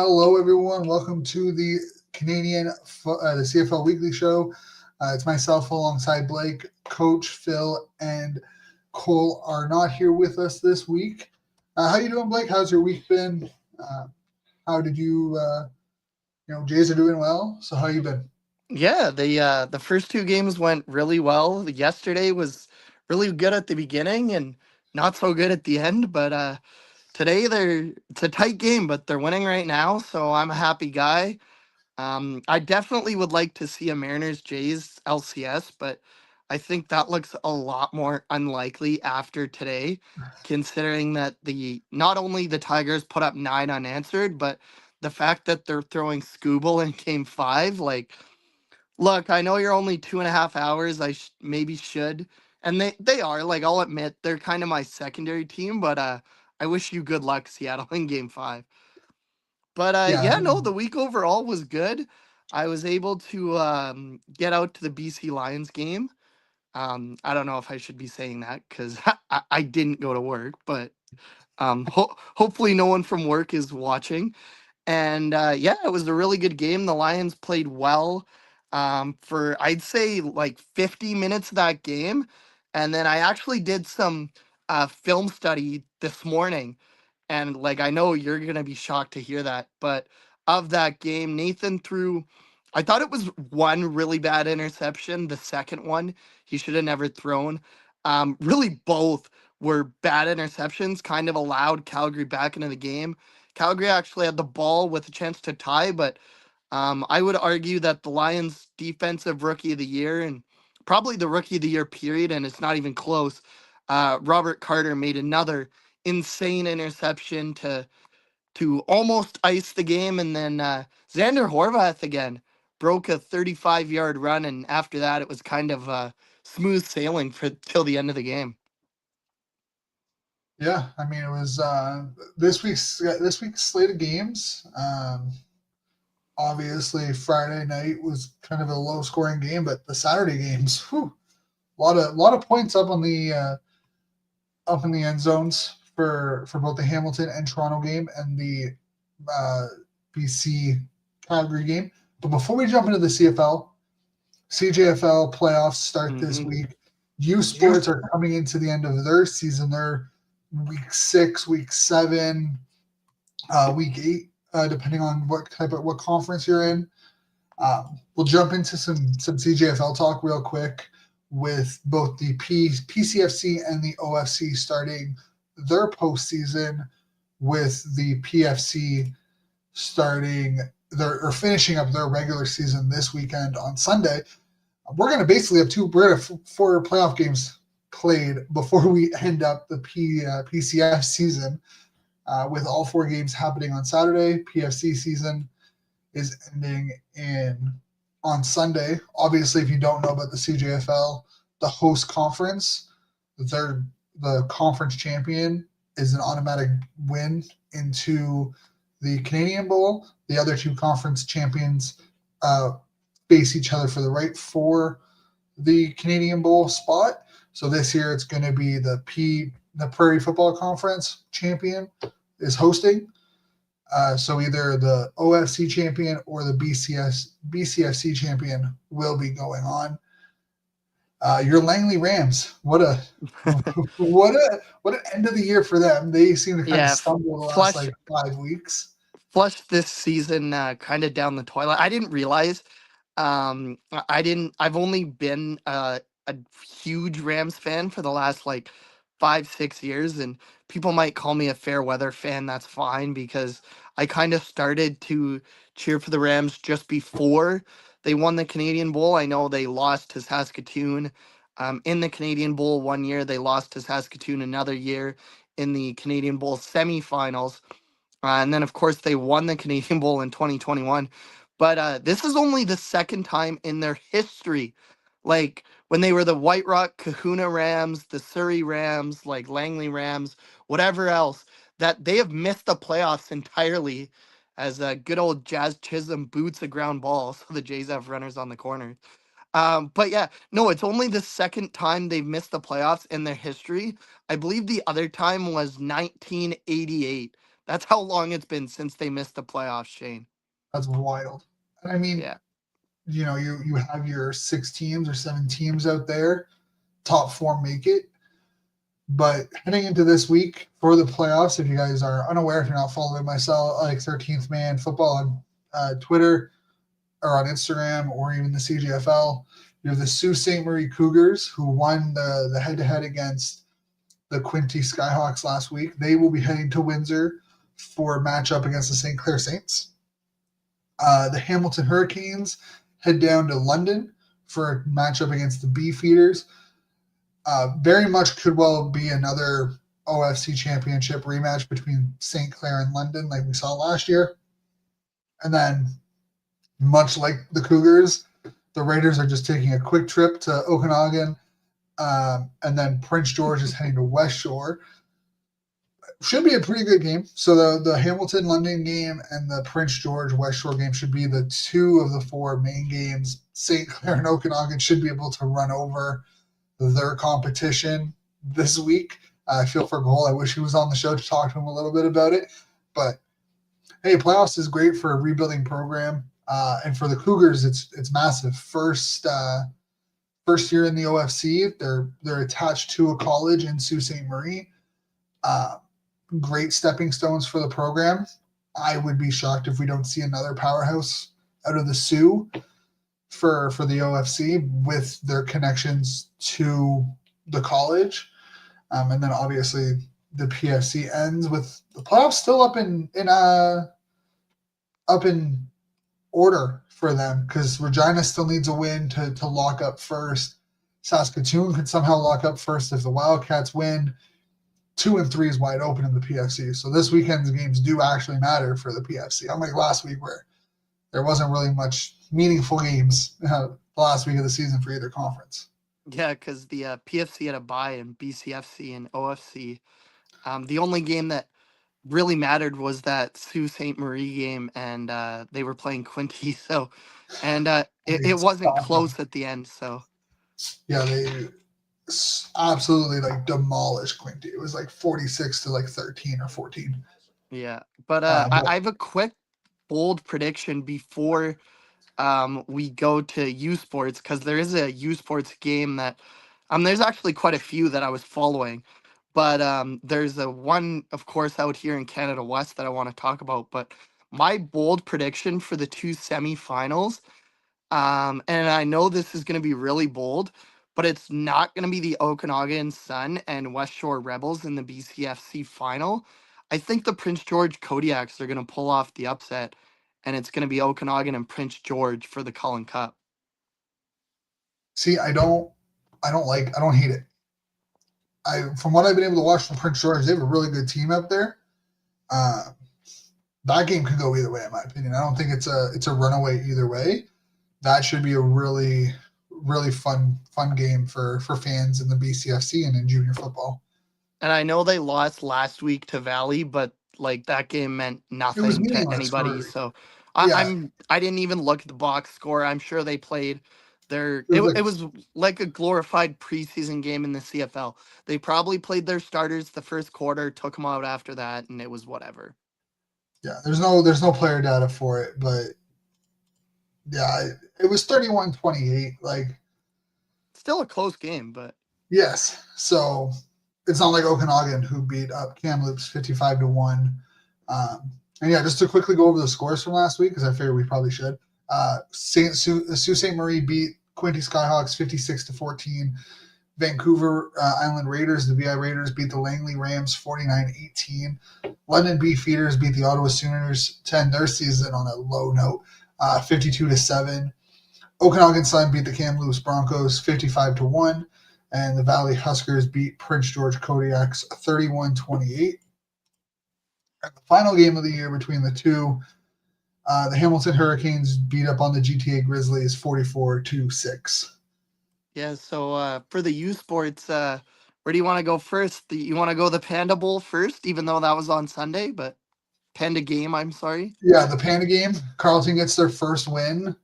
Hello, everyone. Welcome to the the CFL Weekly Show. It's myself alongside Blake. Coach Phil and Cole are not here with us this week. How you doing, Blake? How's your week been? How did Jays are doing well. So how you been? Yeah, the first two games went really well. Yesterday was really good at the beginning and not so good at the end, but today it's a tight game, but they're winning right now, so I'm a happy guy. I definitely would like to see a Mariners Jays LCS, but I think that looks a lot more unlikely after today, considering that the not only the Tigers put up 9 unanswered, but the fact that they're throwing Scooble in game five, like look, I know you're only 2.5 hours. Maybe should, and they are. Like I'll admit, they're kind of my secondary team, but I wish you good luck, Seattle, in Game Five. But Yeah, yeah, no, the week overall was good. I was able to get out to the BC Lions game. I don't know if I should be saying that because I didn't go to work, but hopefully no one from work is watching. And yeah, it was a really good game. The Lions played well for I'd say like 50 minutes of that game. And then I actually did some film study this morning. And like I know you're gonna be shocked to hear that, but of that game, Nathan threw. I thought it was one really bad interception. The second one he should have never thrown. Really, both were bad interceptions. Kind of allowed Calgary back into the game. Calgary actually had the ball with a chance to tie, but I would argue that the Lions' defensive rookie of the year and probably the rookie of the year period, and it's not even close. Robert Carter made another insane interception to almost ice the game, and then Xander Horvath again broke a 35-yard run, and after that, it was kind of smooth sailing for till the end of the game. yeah. I mean, it was this week's slate of games. Obviously, Friday night was kind of a low scoring game, but the Saturday games, whew, a lot of points up in the end zones for both the Hamilton and Toronto game and the uh, BC Calgary game. But before we jump into the CFL, CJFL playoffs start this Hmm. week. U Sports are coming into the end of their season. They're week 6, week 7, week 8, depending on what conference you're in. We'll jump into some CJFL talk real quick with both the PCFC and the OFC starting their postseason, with the PFC starting their or finishing up their regular season this weekend on Sunday. We're going to basically have four playoff games played before we end up the PCF season, with all four games happening on Saturday. PFC season is ending in on Sunday. Obviously, if you don't know about the CJFL, the host conference, they're the conference champion is an automatic win into the Canadian Bowl. The other two conference champions uh, face each other for the right for the Canadian Bowl spot. So this year it's going to be the Prairie Football Conference champion is hosting, so either the OFC champion or the BCFC champion will be going on. Your Langley Rams, what a what an end of the year for them. They seem to kind of Yeah, stumble the last flush like 5 weeks. flushed this season kind of down the toilet. I didn't realize. I didn't. I've only been a huge Rams fan for the last like 5 6 years, and people might call me a fair weather fan. That's fine because I kind of started to cheer for the Rams just before they won the Canadian Bowl. I know they lost to Saskatoon in the Canadian Bowl one year. They lost to Saskatoon another year in the Canadian Bowl semifinals. And then, of course, they won the Canadian Bowl in 2021. But this is only the second time in their history, like when they were the White Rock Kahuna Rams, the Surrey Rams, like Langley Rams, whatever else, that they have missed the playoffs entirely as good old Jazz Chisholm boots a ground ball. So the Jays have runners on the corner. But yeah, no, it's only the second time they've missed the playoffs in their history. I believe the other time was 1988 That's how long it's been since they missed the playoffs, Shane. That's wild. And I mean, Yeah. you have your 6 teams or 7 teams out there. Top 4 make it. But heading into this week for the playoffs, if you guys are unaware, if you're not following myself, like 13th Man Football on Twitter or on Instagram or even the CJFL, you have the Sault Ste. Marie Cougars who won the head-to-head against the Quinte Skyhawks last week. They will be heading to Windsor for a matchup against the St. Clair Saints. The Hamilton Hurricanes head down to London for a matchup against the Beefeaters. Very much could well be another OFC championship rematch between St. Clair and London like we saw last year. And then, much like the Cougars, the Raiders are just taking a quick trip to Okanagan, and then Prince George is heading to West Shore. Should be a pretty good game. So the Hamilton-London game and the Prince George-West Shore game should be the 2 of the 4 main games. St. Clair and Okanagan should be able to run over their competition this week. I feel for Cole. I wish he was on the show to talk to him a little bit about it. But hey, playoffs is great for a rebuilding program, and for the Cougars, it's massive. First year in the OFC, they're attached to a college in Sault Ste. Marie. Great stepping stones for the program. I would be shocked if we don't see another powerhouse out of the Sioux for the OFC with their connections to the college. And then obviously the PFC ends with the playoffs still up in order for them, because Regina still needs a win to lock up first. Saskatoon could somehow lock up first if the Wildcats win. 2 and 3 is wide open in the PFC. So this weekend's games do actually matter for the PFC. Unlike last week where there wasn't really much meaningful games the last week of the season for either conference. Yeah, because the PFC had a bye and BCFC and OFC. The only game that really mattered was that Sault Ste. Marie game, and they were playing Quinte. So, and it wasn't close at the end. So, yeah, they absolutely like demolished Quinte. It was like 46 to like 13 or 14. Yeah, but I have a quick bold prediction before we go to USports, because there is a USports game that there's actually quite a few that I was following, but there's a one, of course, out here in Canada West that I want to talk about. But my bold prediction for the 2 semifinals, and I know this is going to be really bold, but it's not going to be the Okanagan Sun and West Shore Rebels in the BCFC final. I think the Prince George Kodiaks are going to pull off the upset, and it's going to be Okanagan and Prince George for the Cullen Cup. See, I don't hate it. From what I've been able to watch from Prince George, they have a really good team up there. That game could go either way, in my opinion. I don't think it's a runaway either way. That should be a really, really fun game for fans in the BCFC and in junior football. And I know they lost last week to Valley, but like that game meant nothing to anybody. So I didn't even look at the box score. I'm sure they played it was like a glorified preseason game in the CFL. They probably played their starters the first quarter, took them out after that, and it was whatever. Yeah, there's no player data for it, but yeah, it was 31-28. Like, still a close game, but yes. So it's not like Okanagan, who beat up Kamloops 55-1. And yeah, just to quickly go over the scores from last week, because I figured we probably should. Sault Ste. Marie beat Quinte Skyhawks 56-14. Vancouver Island Raiders, the VI Raiders, beat the Langley Rams 49-18. London Beefeaters beat the Ottawa Sooners to end their season on a low note, 52-7. Okanagan Sun beat the Kamloops Broncos 55-1. And the Valley Huskers beat Prince George Kodiaks 31-28. And the final game of the year between the two, the Hamilton Hurricanes beat up on the GTA Grizzlies 44-6. Yeah, so for the USports, where do you want to go first? You want to go the Panda Bowl first, even though that was on Sunday, but Panda game, I'm sorry. Yeah, the Panda game. Carleton gets their first win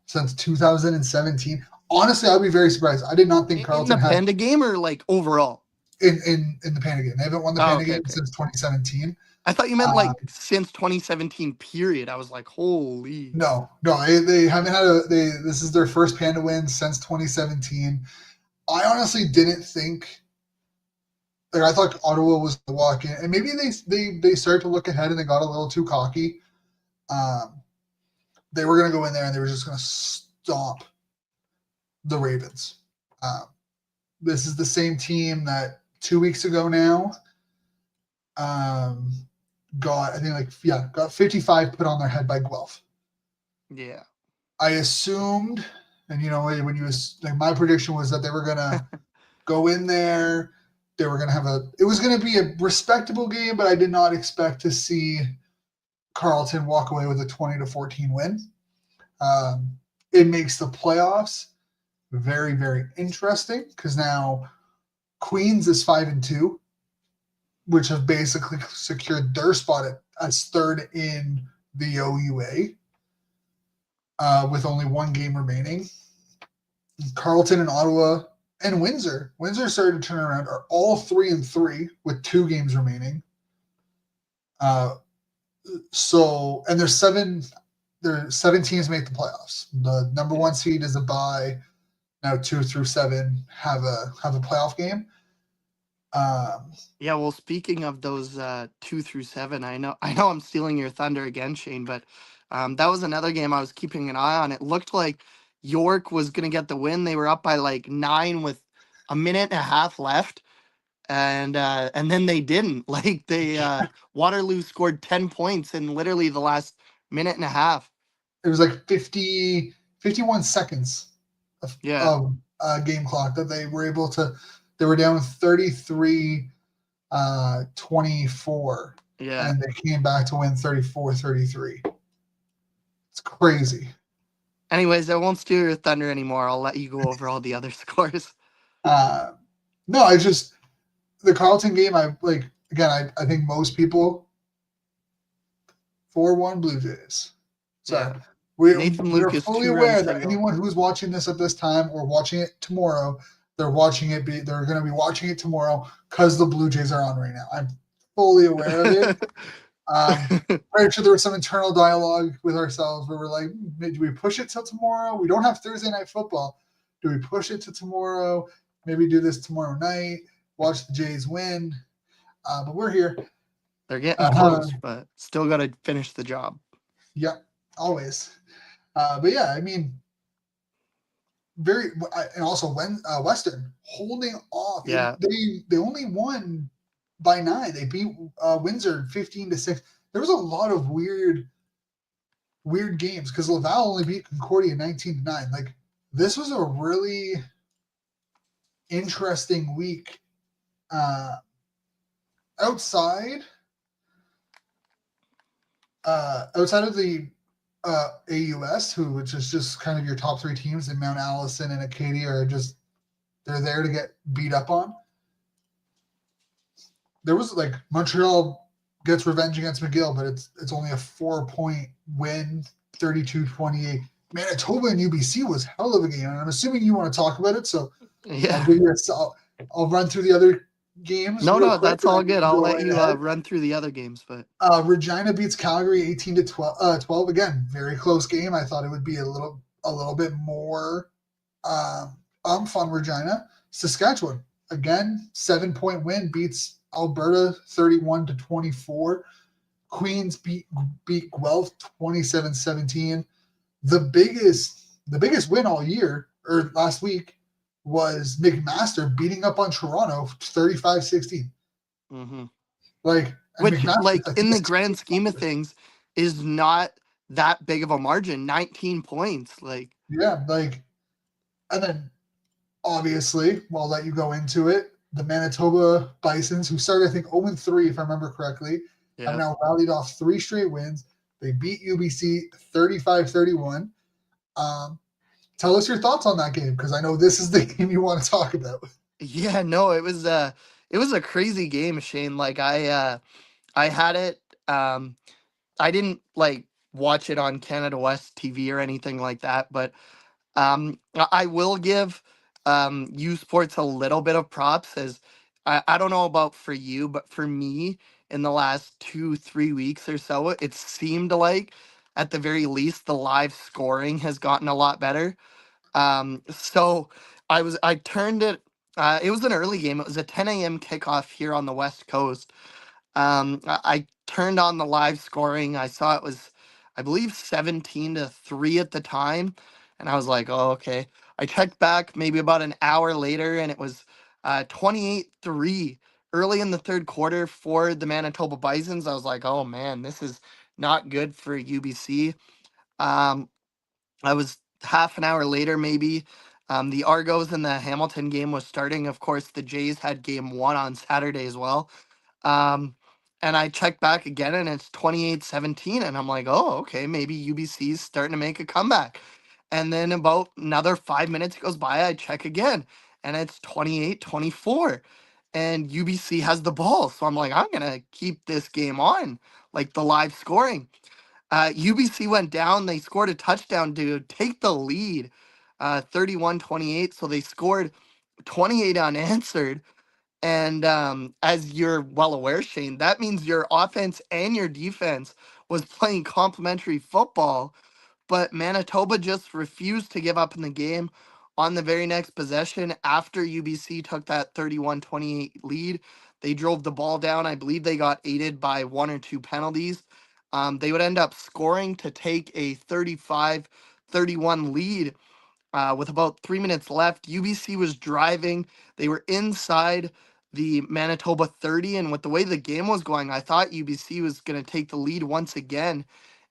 since 2017. Honestly, I'd be very surprised. I did not think Carleton in the Panda game or like overall? In the Panda game. They haven't won the Panda game since 2017. I thought you meant Uh, like since 2017 period. I was like, holy. no, they haven't had a. This is their first Panda win since 2017. I honestly didn't think. Like I thought Ottawa was going to walk in, and maybe they started to look ahead and they got a little too cocky. Um, they were going to go in there and they were just going to stomp the Ravens. Um, this is the same team that 2 weeks ago now got, I think, got 55 put on their head by Guelph. Yeah. I assumed, and when you like, my prediction was that they were gonna go in there. They were gonna have it was gonna be a respectable game, but I did not expect to see Carleton walk away with a 20-14 win. It makes the playoffs very, very interesting because now Queens is 5-2, which have basically secured their spot as third in the OUA with only one game remaining. Carleton and Ottawa and Windsor started to turn around, are all 3-3 with 2 games remaining. And there's 7 teams make the playoffs. The number 1 seed is a bye. Now 2 through 7 have a playoff game. Yeah, well, speaking of those 2 through 7, I know I'm stealing your thunder again, Shane, but that was another game I was keeping an eye on. It looked like York was going to get the win. They were up by like 9 with a minute and a half left, and then they didn't. Like Waterloo scored 10 points in literally the last minute and a half. It was like 51 seconds of game clock that they were able to. They were down 33-24. Yeah. And they came back to win 34-33. It's crazy. Anyways, I won't steal your thunder anymore. I'll let you go over all the other scores. No, the Carleton game, I think most people 4-1 Blue Jays. So Yeah. we're fully aware that anyone who's watching this at this time or watching it tomorrow, they're going to be watching it tomorrow because the Blue Jays are on right now. I'm fully aware of it. Pretty sure there was some internal dialogue with ourselves where we're like, do we push it till tomorrow? We don't have Thursday night football. Do we push it to tomorrow? Maybe do this tomorrow night, watch the Jays win. But we're here. They're getting close, but still got to finish the job. Yeah, always. But yeah, I mean, and also when Western holding off. Yeah, they only won by 9. They beat Windsor 15-6. There was a lot of weird games because Laval only beat Concordia 19-9. Like this was a really interesting week. Outside of the AUS, which is just kind of your top 3 teams, and Mount Allison and Acadia they're there to get beat up on. There was like Montreal gets revenge against McGill, but it's only a 4-point win, 32-28. Manitoba and UBC was hell of a game, and I'm assuming you want to talk about it. So yeah, I'll run through the other games. No, that's all good. I'll let you run through the other games. But Regina beats Calgary 18-12. Again, very close game. I thought it would be a little bit more on Regina. Saskatchewan again, 7-point win, beats Alberta 31-24. Queens beat Guelph 27-17. The biggest win all year or last week was McMaster beating up on Toronto 35-16. Mm-hmm. Which, in the grand scheme of things, is not that big of a margin. 19 points, and then obviously, I'll let you go into it. The Manitoba Bisons, who started I think 0-3 if I remember correctly, have now rallied off 3 straight wins. They beat UBC 35-31. Tell us your thoughts on that game because I know this is the game you want to talk about. Yeah, no, it was a crazy game, Shane. Like I had it. I didn't watch it on Canada West TV or anything like that, but I will give USports a little bit of props as I don't know about for you, but for me in the last 2-3 weeks or so. It seemed like, at the very least, the live scoring has gotten a lot better. So I turned it. It was an early game. It was a 10 a.m. kickoff here on the West Coast. I turned on the live scoring. I saw it was, I believe, 17-3 at the time, and I was like, "Oh, okay." I checked back maybe about an hour later, and it was 28-3 early in the third quarter for the Manitoba Bisons. I was like, "Oh man, this is not good for UBC." Um, I was half an hour later, maybe. The Argos and the Hamilton game was starting. Of course, the Jays had game one on Saturday as well. Um, and I checked back again and it's 28-17. And I'm like, oh, okay, maybe UBC's starting to make a comeback. And then about another 5 minutes goes by, I check again and it's 28-24. And UBC has the ball. So I'm like, I'm going to keep this game on, like the live scoring. UBC went down. They scored a touchdown to take the lead, 31-28. So they scored 28 unanswered. And as you're well aware, Shane, that means your offense and your defense was playing complementary football. But Manitoba just refused to give up in the game. On the very next possession, after UBC took that 31-28 lead, they drove the ball down. I believe they got aided by one or two penalties. They would end up scoring to take a 35-31 lead with about 3 minutes left. UBC was driving. They were inside the Manitoba 30. And with the way the game was going, I thought UBC was going to take the lead once again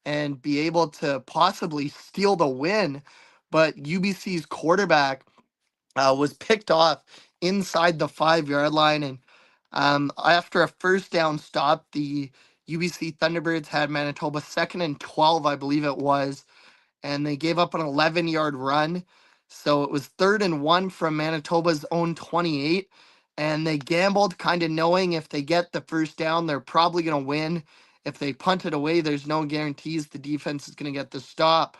and be able to possibly steal the win. But UBC's quarterback was picked off inside the 5 yard line. And after a first down stop, the UBC Thunderbirds had Manitoba 2nd and 12, I believe it was, and they gave up an 11-yard run. So it was 3rd and 1 from Manitoba's own 28. And they gambled, kind of knowing if they get the first down, they're probably going to win. If they punt it away, there's no guarantees the defense is going to get the stop.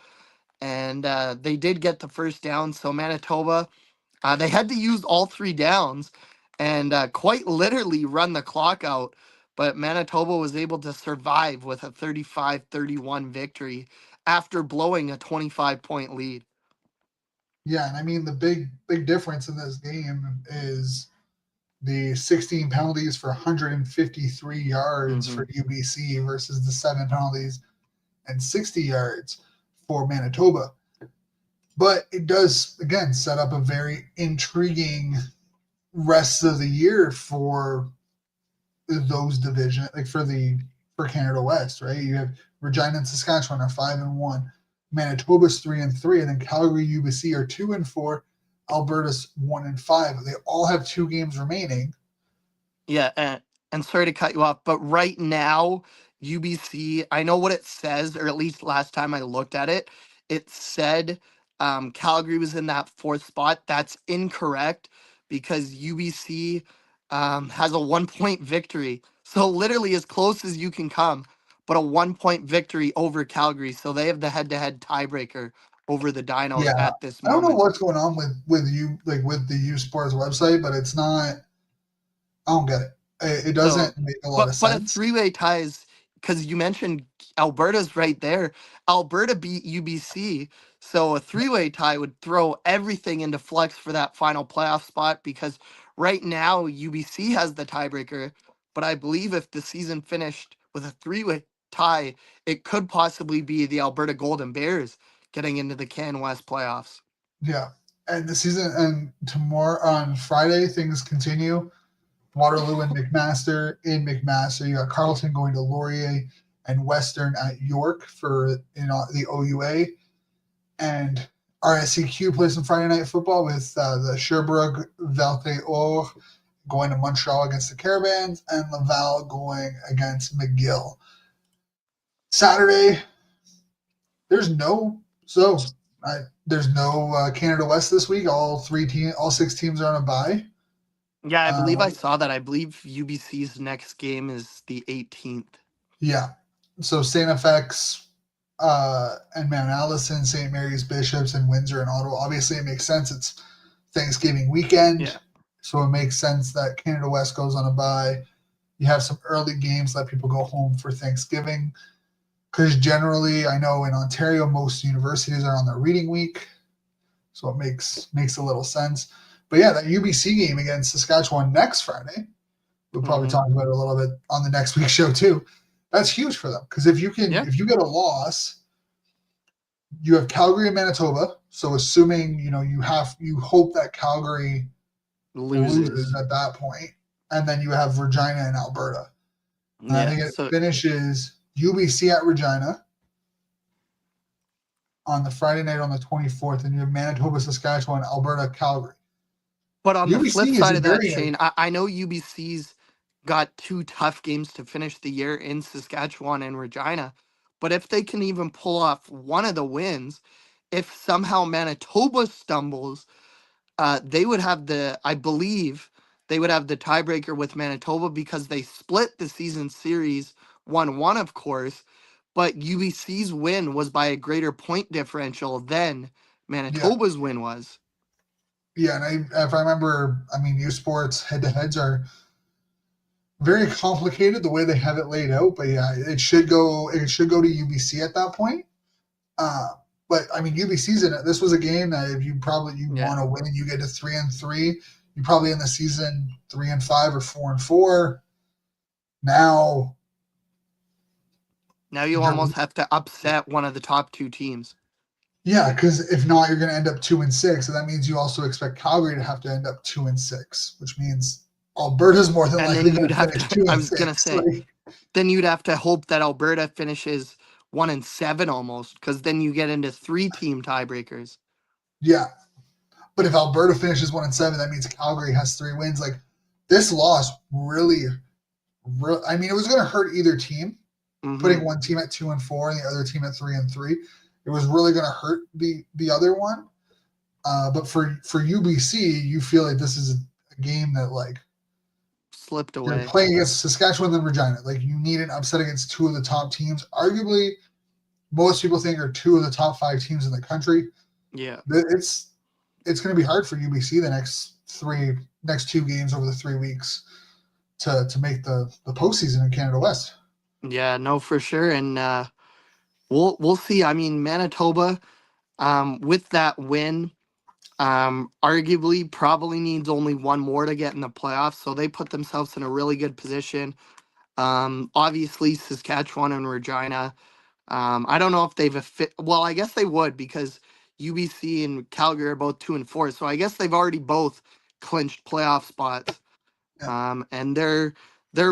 And they did get the first down. So Manitoba, they had to use all 3 downs and quite literally run the clock out. But Manitoba was able to survive with a 35-31 victory after blowing a 25-point lead. Yeah, and I mean the big difference in this game is the 16 penalties for 153 yards Mm-hmm. for UBC versus the 7 penalties and 60 yards for Manitoba. But it does again set up a very intriguing rest of the year for those division, like for Canada West, right? You have Regina and Saskatchewan are 5-1, Manitoba's 3-3, and then Calgary, UBC are 2-4, Alberta's 1-5. They all have 2 games remaining. Yeah, and sorry to cut you off, but right now, UBC, I know what it says, or at least last time I looked at it, it said Calgary was in that 4th spot. That's incorrect because UBC has a 1-point victory. So literally as close as you can come, but a 1-point victory over Calgary. So they have the head-to-head tiebreaker over the Dinos Yeah, at this I don't know moment. what's going on with you, like with the USports website, but it's not. I don't get it. It So, doesn't make a lot of but a sense. three-way tie is because you mentioned Alberta's right there. Alberta beat UBC, so a three-way tie would throw everything into flex for that final playoff spot because right now UBC has the tiebreaker, but I believe if the season finished with a three-way tie, it could possibly be the Alberta Golden Bears getting into the Can West playoffs. Yeah, and the season and tomorrow on Friday things continue. Waterloo and McMaster. In McMaster, you got Carleton going to Laurier and Western at York for the OUA, and RSCQ plays some Friday night football with the Sherbrooke Val-d'Or going to Montreal against the Caravans and Laval going against McGill. Saturday, there's no Canada West this week. All 6 teams are on a bye. Yeah, I believe I Um, saw that. I believe UBC's next game is the 18th. Yeah. So St. FX and Mount Allison, St. Mary's, Bishops, and Windsor and Ottawa. Obviously, it makes sense. It's Thanksgiving weekend. Yeah. So it makes sense that Canada West goes on a bye. You have some early games, let people go home for Thanksgiving. Because generally, I know in Ontario, most universities are on their reading week. So it makes a little sense. But yeah, that UBC game against Saskatchewan next Friday, we'll probably talk about it a little bit on the next week's show too. That's huge for them. Because if you get a loss, you have Calgary and Manitoba. So assuming, you hope that Calgary loses at that point, and then you have Regina and Alberta. And I think it finishes UBC at Regina on the Friday night on the 24th, and you have Manitoba, Saskatchewan, Alberta, Calgary. But on UBC the flip side of that, Shane, I know UBC's got 2 tough games to finish the year in Saskatchewan and Regina. But if they can even pull off one of the wins, if somehow Manitoba stumbles, they would have I believe they would have the tiebreaker with Manitoba because they split the season series 1-1, of course, but UBC's win was by a greater point differential than Manitoba's win was. Yeah, and if I remember, USports head-to-heads are very complicated the way they have it laid out, but yeah, it should go to UBC at that point. But UBC's in it. This was a game that if you want to win, you get to 3-3. You probably in the season 3-5 or 4-4. Now you almost have to upset one of the top 2 teams. Yeah, because if not, you're going to end up 2-6, and that means you also expect Calgary to have to end up 2-6, which means Alberta's more than likely going to finish 2-6. I was going to say, then you'd have to hope that Alberta finishes 1-7 almost, because then you get into 3-team tiebreakers. Yeah, but if Alberta finishes 1-7, that means Calgary has 3 wins. Like, this loss really, it was going to hurt either team, putting one team at 2-4 and the other team at 3-3. It was really going to hurt the other one. But for UBC, you feel like this is a game that, like, slipped away. You're playing against Saskatchewan and Regina. Like, you need an upset against 2 of the top teams. Arguably, most people think are 2 of the top 5 teams in the country. Yeah. It's going to be hard for UBC the next 2 games over the 3 weeks to make the postseason in Canada West. Yeah, no, for sure. And we'll see. Manitoba, with that win, arguably probably needs only one more to get in the playoffs. So they put themselves in a really good position. Obviously, Saskatchewan and Regina. I don't know if well, I guess they would because UBC and Calgary are both 2-4. So I guess they've already both clinched playoff spots. Yeah. And their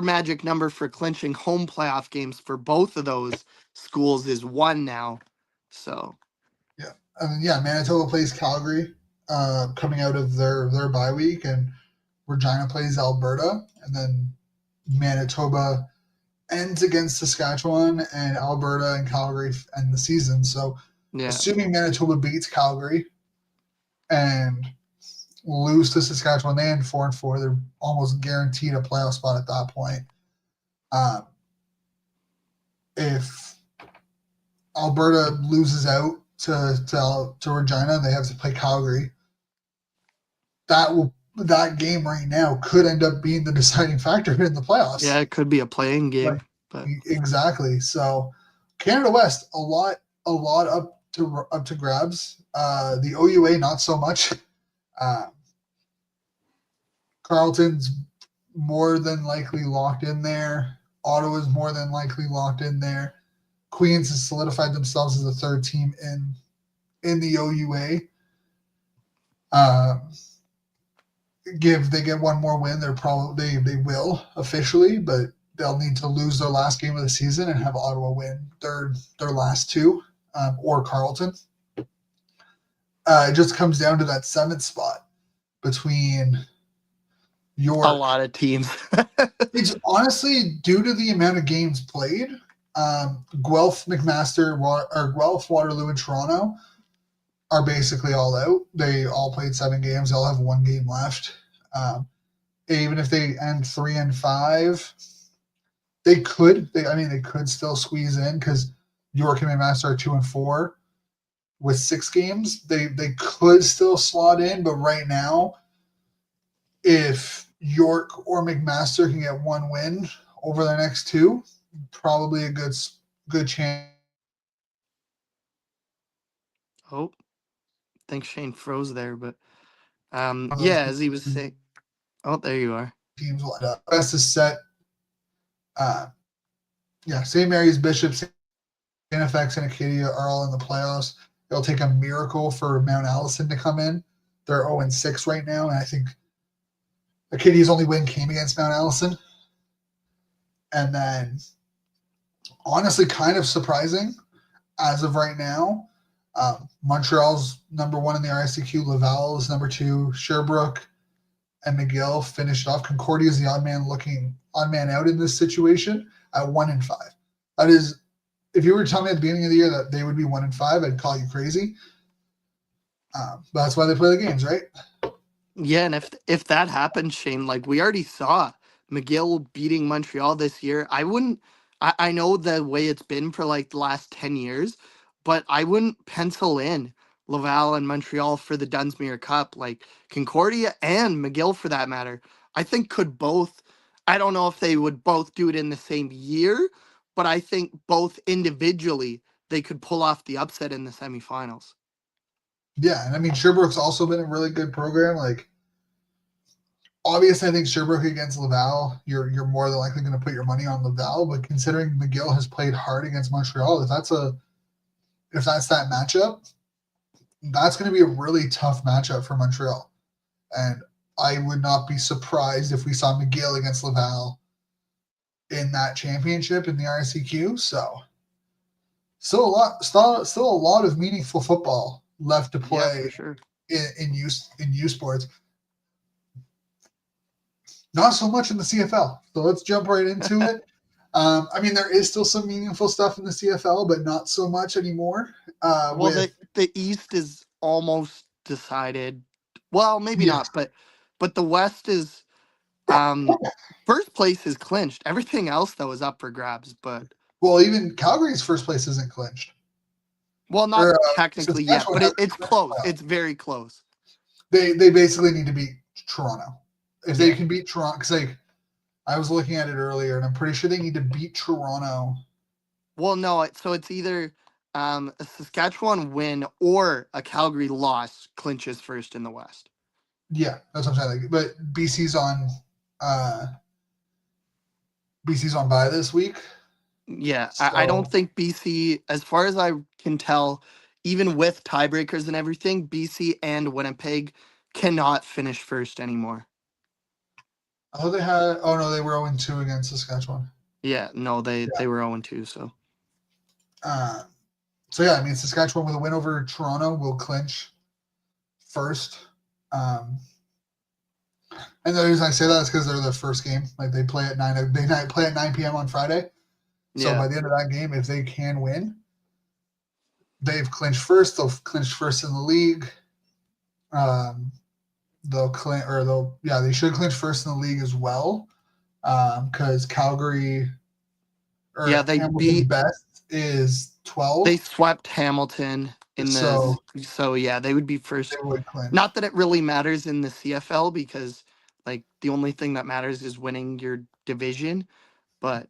magic number for clinching home playoff games for both of those schools is 1 now. So Manitoba plays Calgary coming out of their bye week, and Regina plays Alberta, and then Manitoba ends against Saskatchewan, and Alberta and Calgary end the season. So assuming Manitoba beats Calgary and lose to Saskatchewan, they end 4-4. They're almost guaranteed a playoff spot at that point. If Alberta loses out to Regina, they have to play Calgary. That game right now could end up being the deciding factor in the playoffs. Yeah, it could be a playing game. But exactly. So Canada West, a lot up to grabs. The OUA not so much. Carleton's more than likely locked in there. Ottawa's more than likely locked in there. Queens has solidified themselves as the 3rd team in the OUA. They get one more win, they will officially, but they'll need to lose their last game of the season and have Ottawa win their last 2, or Carleton. It just comes down to that 7th spot between York. A lot of teams. It's honestly due to the amount of games played. Guelph, McMaster, Guelph, Waterloo, and Toronto are basically all out. They all played 7 games. They all have 1 game left. Even if they end 3-5, they could still squeeze in because York and McMaster are 2-4 with 6 games. They could still slot in, but right now, if York or McMaster can get one win over their next two, probably a good chance. Oh, I think Shane froze there, but One of those yeah, as he was saying. Oh, there you are. teams will end up. Best is set. Yeah, St. Mary's, Bishop, St. FX, and Acadia are all in the playoffs. It'll take a miracle for Mount Allison to come in. They're 0-6 right now, and I think Acadia's only win came against Mount Allison. And then, honestly, kind of surprising as of right now. Montreal's number one in the RSCQ. Laval is number two. Sherbrooke and McGill finished off. Concordia is the odd man out in this situation at 1-5. That is, if you were to tell me at the beginning of the year that they would be 1-5, I'd call you crazy. But that's why they play the games, right? Yeah, and if that happens, Shane, like we already saw McGill beating Montreal this year, I wouldn't. I know the way it's been for like the last 10 years, but I wouldn't pencil in Laval and Montreal for the Dunsmuir Cup. Like Concordia and McGill, for that matter, I think could both. I don't know if they would both do it in the same year, but I think both individually they could pull off the upset in the semifinals. Yeah, and I mean Sherbrooke's also been a really good program. Like, obviously, I think Sherbrooke against Laval, you're more than likely going to put your money on Laval. But considering McGill has played hard against Montreal, if that's that matchup, that's going to be a really tough matchup for Montreal. And I would not be surprised if we saw McGill against Laval in that championship in the RSCQ. So still a lot of meaningful football left to Yeah, play for sure. in USports. Not so much in the CFL. So let's jump right into it. I mean, there is still some meaningful stuff in the CFL, but not so much anymore. Well, the East is almost decided. Well, maybe Yeah, not, but the West is um first place is clinched. Everything else though is up for grabs, but well, even Calgary's first place isn't clinched. well, not Or technically yet, Saskatchewan but hasn't it's clinched. close. It's very close. They basically need to beat Toronto. If they Yeah. can beat Toronto, because I was looking at it earlier, and I'm pretty sure they need to beat Toronto. Well, no, so it's either a Saskatchewan win or a Calgary loss clinches first in the West. Yeah, that's what I'm saying. Like, but uh, BC's on bye this week. Yeah, I don't So think BC, as far as I can tell, even with tiebreakers and everything, BC and Winnipeg cannot finish first anymore. I thought they had. Oh no, they were 0-2 against Saskatchewan. Yeah, no, they Yeah. were 0-2, so. Uh, so yeah, I mean Saskatchewan with a win over Toronto will clinch first. And the reason I say that is because they're their first game. Like they play at 9. They play at 9 p.m. on Friday. So Yeah. by the end of that game, if they can win, they've clinched first. They'll clinch first in the league. They should clinch first in the league as well. Because Calgary Yeah, or they Hamilton best is 12. they swept Hamilton in the, So so yeah, they would be they first. would clinch. Not that it really matters in the CFL because like the only thing that matters is winning your division, but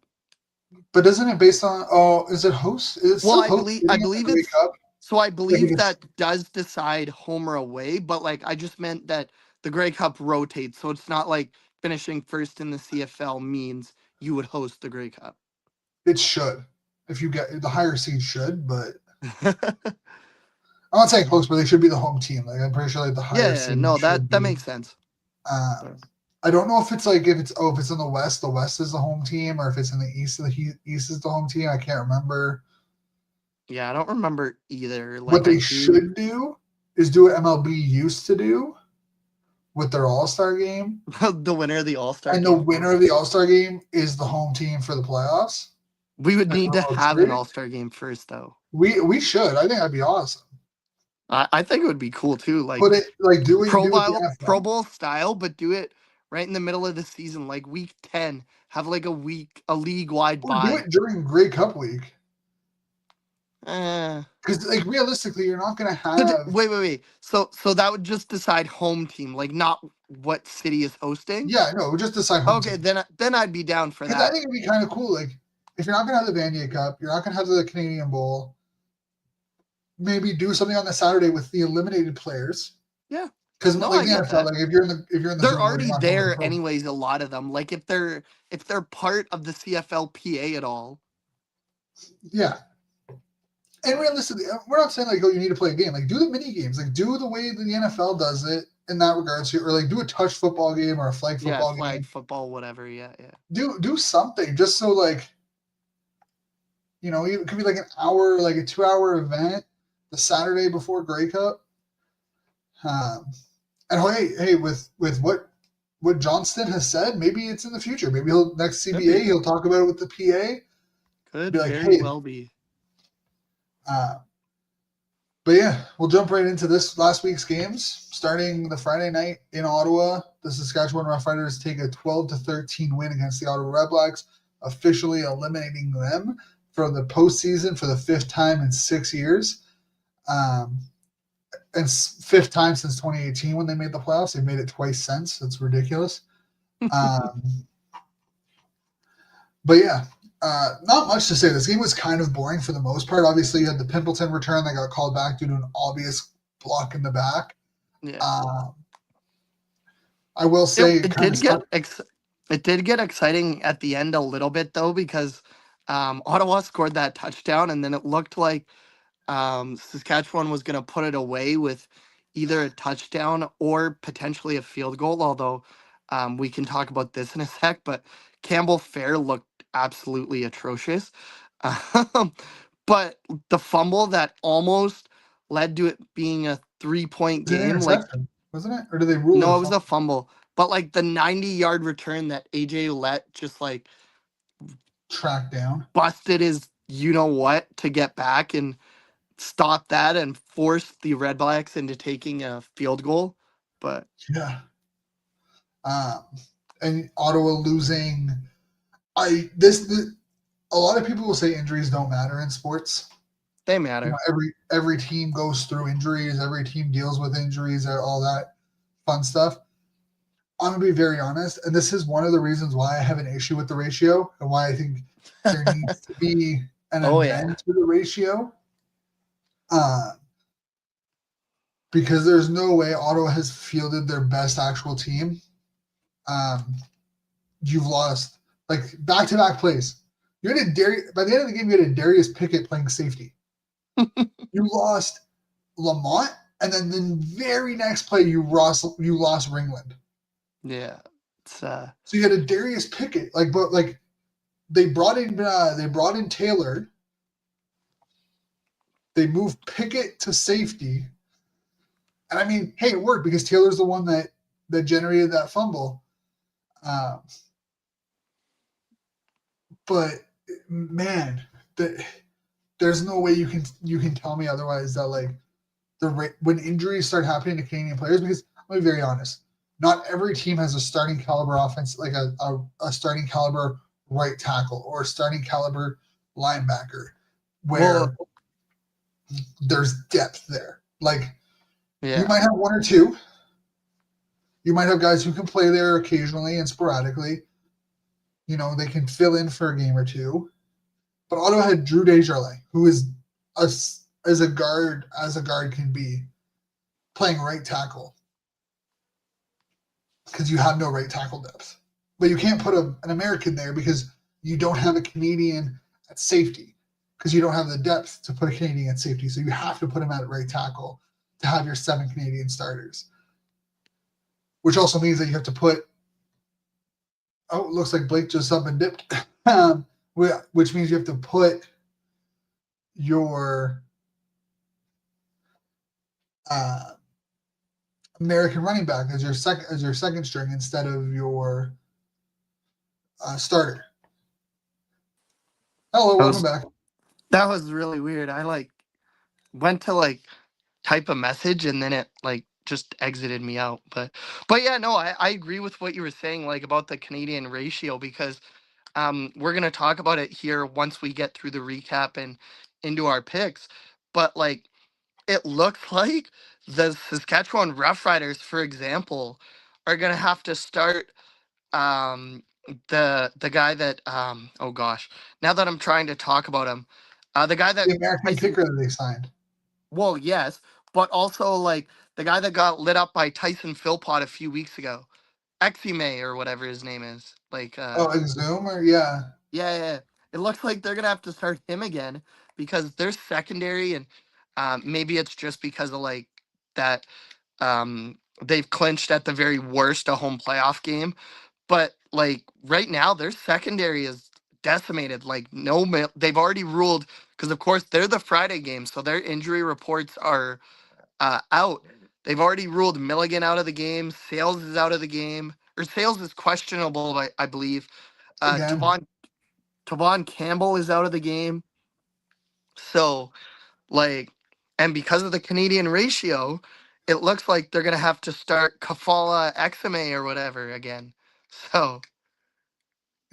But isn't it based on? Oh, is it host? Is it well, still host I sitting in the believe Grey it's Cup? so I Like if believe that does decide home or away, but like I just meant that the Grey Cup rotates, so it's not like finishing first in the CFL means you would host the Grey Cup. it should. If you get the higher seed should, but I'm not saying host, but they should be the home team. Like I'm pretty sure like the higher Yeah, seed no, should that be. makes sense. Um, I don't know if it's like if it's in the West is the home team, or if it's in the East, the East is the home team. I can't remember. Yeah, I don't remember either. What Like I they do should do is do what MLB used to do with their All Star game, the winner of the All-Star and the game. winner of the All Star game is the home team for the playoffs. We would Like need to remote have an series. All-Star game first though. We should. I think that'd be awesome. I think it would be cool too. Like Put it like do what you Pro do with the Bowl Pro NFL. Bowl style, but do it right in the middle of the season, like week 10. Have like a league wide Or do bye. it during Grey Cup week. Eh. Because like realistically, you're not gonna have Wait. So that would just decide home team, like not what city is hosting? Yeah, no, just decide home Okay, team. then I'd be down for Because I that. think it'd be kind of cool. Like, if you're not going to have the Vanier Cup, you're not going to have the Canadian Bowl, maybe do something on the Saturday with the eliminated players. Yeah. Because No, like I the get NFL, that. like if you're in the They're zone where you're already not going to the there Pro Bowl. anyways, a lot of them. Like if they're part of the CFL PA at all. Yeah. And realistically, we're not saying like, oh, you need to play a game. Like, do the mini games. Like, do the way that the NFL does it in that regards, or like do a touch football game or a flag Yeah, football flag game. football, whatever. Yeah. Do something just so like, it could be like an hour, like a 2-hour event, the Saturday before Grey Cup. And hey, with what Johnston has said, maybe it's in the future. Maybe he'll next CBA he'll talk about it with the PA. Could Be like, very hey, well be. But yeah, we'll jump right into this last week's games. Starting the Friday night in Ottawa, the Saskatchewan Roughriders take a 12-13 win against the Ottawa Redblacks, officially eliminating them from the postseason for the 5th time in 6 years. And 5th time since 2018 when they made the playoffs. They've made it twice since. That's ridiculous. But yeah, not much to say. This game was kind of boring for the most part. Obviously, you had the Pimpleton return that got called back due to an obvious block in the back. Yeah. I will say it did get exciting at the end a little bit though, because Ottawa scored that touchdown and then it looked like Saskatchewan was going to put it away with either a touchdown or potentially a field goal, although we can talk about this in a sec, but Campbell Fair looked absolutely atrocious. But the fumble that almost led to it being a 3-point It was an game, like, interception, wasn't it? Or did they rule it no, a it was a fumble? fumble. But like the 90-yard return that AJ let just like Track down. busted his you know what to get back and stop that and force the Redblacks into taking a field goal. But Yeah. And Ottawa losing. A lot of people will say injuries don't matter in sports. they matter. Every team goes through injuries. Every team deals with injuries. All that fun stuff. I'm gonna be very honest, and this is one of the reasons why I have an issue with the ratio and why I think there needs to be an amendment to the ratio. Because there's no way Ottawa has fielded their best actual team. You've lost like back-to-back plays. You had by the end of the game, you had a Darius Pickett playing safety. You lost Lamont, and then the very next play you lost Ringland. Yeah, so you had a Darius Pickett, but they brought in Taylor. They moved Pickett to safety, and I mean, hey, it worked because Taylor's the one that generated that fumble. But man, there's no way you can tell me otherwise that like when injuries start happening to Canadian players, because I'll be very honest, not every team has a starting caliber offense, like a starting caliber right tackle or a starting caliber linebacker where there's depth there. Like you might have one or two. You might have guys who can play there occasionally and sporadically. They can fill in for a game or two. But Ottawa had Drew Desjardins, who is as a guard can be, playing right tackle. Because you have no right tackle depth. But you can't put an American there because you don't have a Canadian at safety. Because you don't have the depth to put a Canadian at safety. So you have to put him at right tackle to have your 7 Canadian starters. Which also means that you have to put... Oh, it looks like Blake just up and dipped. Which means you have to put your American running back as your second string instead of your starter. Hello, welcome back. That was really weird. I went to type a message and then it just exited me out. But yeah, no, I agree with what you were saying about the Canadian ratio, because we're gonna talk about it here once we get through the recap and into our picks. But it looks like the Saskatchewan Roughriders, for example, are gonna have to start the guy that oh gosh, now that I'm trying to talk about him, the guy that The American Tyson, kicker that they signed. well, yes, but also like the guy that got lit up by Tyson Philpott a few weeks ago, Exime or whatever his name is. Like Oh, Exum, or yeah. yeah, yeah. It looks like they're gonna have to start him again because they're secondary, and maybe it's just because of like that they've clinched at the very worst a home playoff game. But like right now, their secondary is decimated. Like they've already ruled because of course they're the Friday game, so their injury reports are out. They've already ruled Milligan out of the game. Sales is out of the game, or Sales is questionable, I believe. Again, Tavon Campbell is out of the game. So like, and because of the Canadian ratio, it looks like they're gonna have to start Kafala Exime or whatever again. So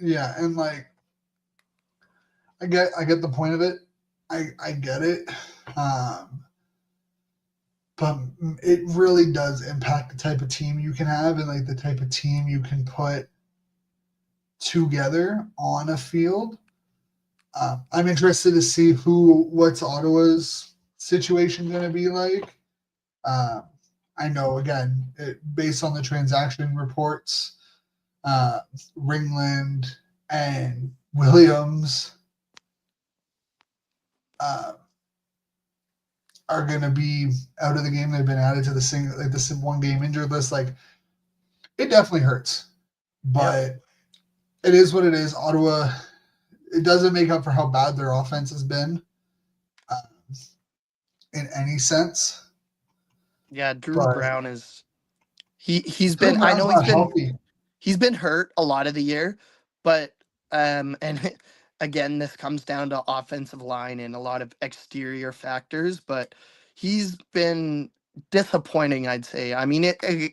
yeah, and like I get the point of it. I get it. Um, but it really does impact the type of team you can have and like the type of team you can put together on a field. I'm interested to see what's Ottawa's situation going to be like. Um, I know again, based on the transaction reports, uh, Ringland and Williams uh, are going to be out of the game. They've been added to this one game injured list. Like it definitely hurts, but it is what it is. Ottawa, it doesn't make up for how bad their offense has been uh, in any sense. yeah, Drew But Brown is he's Drew been I Brown's know not healthy. he's been hurt a lot of the year, but and again this comes down to offensive line and a lot of exterior factors, but he's been disappointing, I'd say. I mean,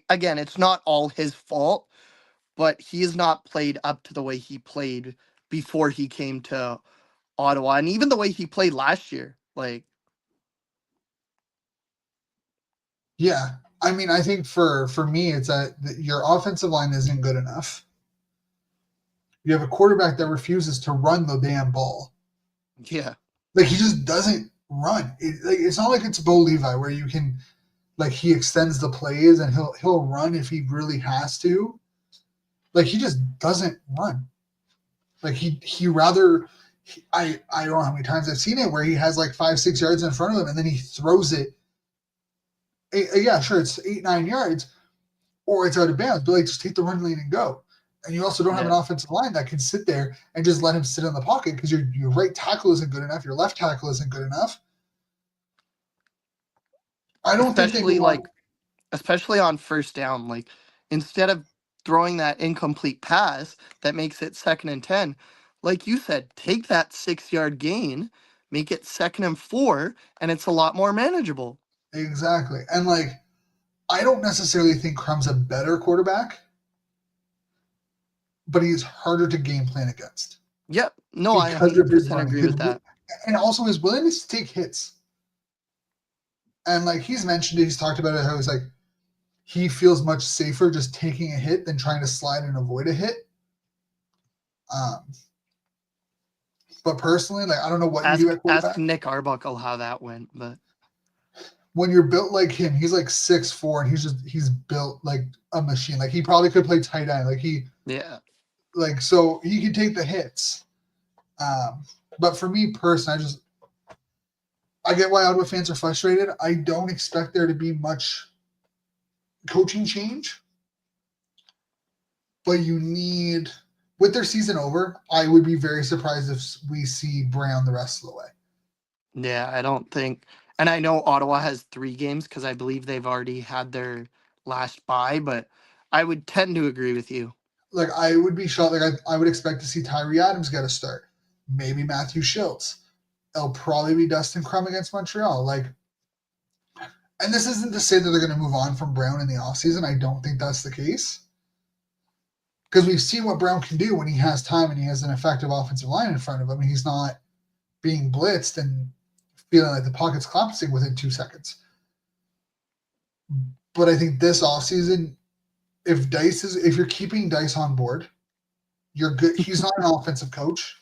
again, it's not all his fault, but he has not played up to the way he played before he came to Ottawa, and even the way he played last year. Like, Yeah, I mean, I think for me, it's that your offensive line isn't good enough. You have a quarterback that refuses to run the damn ball. yeah, Like he just doesn't run. It's not like it's Bo Levi where you can like he extends the plays and he'll run if he really has to. Like he just doesn't run. Like he rather I don't know how many times I've seen it where he has like 5-6 yards in front of him and then he throws it. Yeah, sure, it's 8-9 yards or it's out of bounds, but like just take the run lane and go. And you also don't have an yeah. offensive line that can sit there and just let him sit in the pocket because your right tackle isn't good enough, your left tackle isn't good enough. I don't think they Especially move on. like especially on first down. Like instead of throwing that incomplete pass that makes it 2nd and 10, like you said, take that 6 yard gain, make it 2nd and 4, and it's a lot more manageable. Exactly. And like I don't necessarily think Crum's a better quarterback, but he's harder to game plan against Yep. No, I because of his 100% running. agree with that. And also his willingness to take hits. And like he's mentioned it, he's talked about it how he's like he feels much safer just taking a hit than trying to slide and avoid a hit. Um, but personally, like I don't know what you do at Ask quarterback. Nick Arbuckle how that went, but When you're built like him, he's like 6'4", and he's built like a machine. Like he probably could play tight end. yeah. So he can take the hits. But for me personally, I get why Ottawa fans are frustrated. I don't expect there to be much coaching change, but you need with their season over. I would be very surprised if we see Brown the rest of the way. Yeah, I don't think, and I know Ottawa has 3 games because I believe they've already had their last bye, but I would tend to agree with you. Like I would be shocked. Like I would expect to see Tyree Adams get a start, maybe Matthew Schultz. It'll probably be Dustin Crum against Montreal. Like, and this isn't to say that they're going to move on from Brown in the offseason. I don't think that's the case. Because we've seen what Brown can do when he has time and he has an effective offensive line in front of him. And he's not being blitzed and feeling like the pocket's collapsing within 2 seconds. But I think this offseason, if you're keeping Dice on board, you're good. He's not an offensive coach.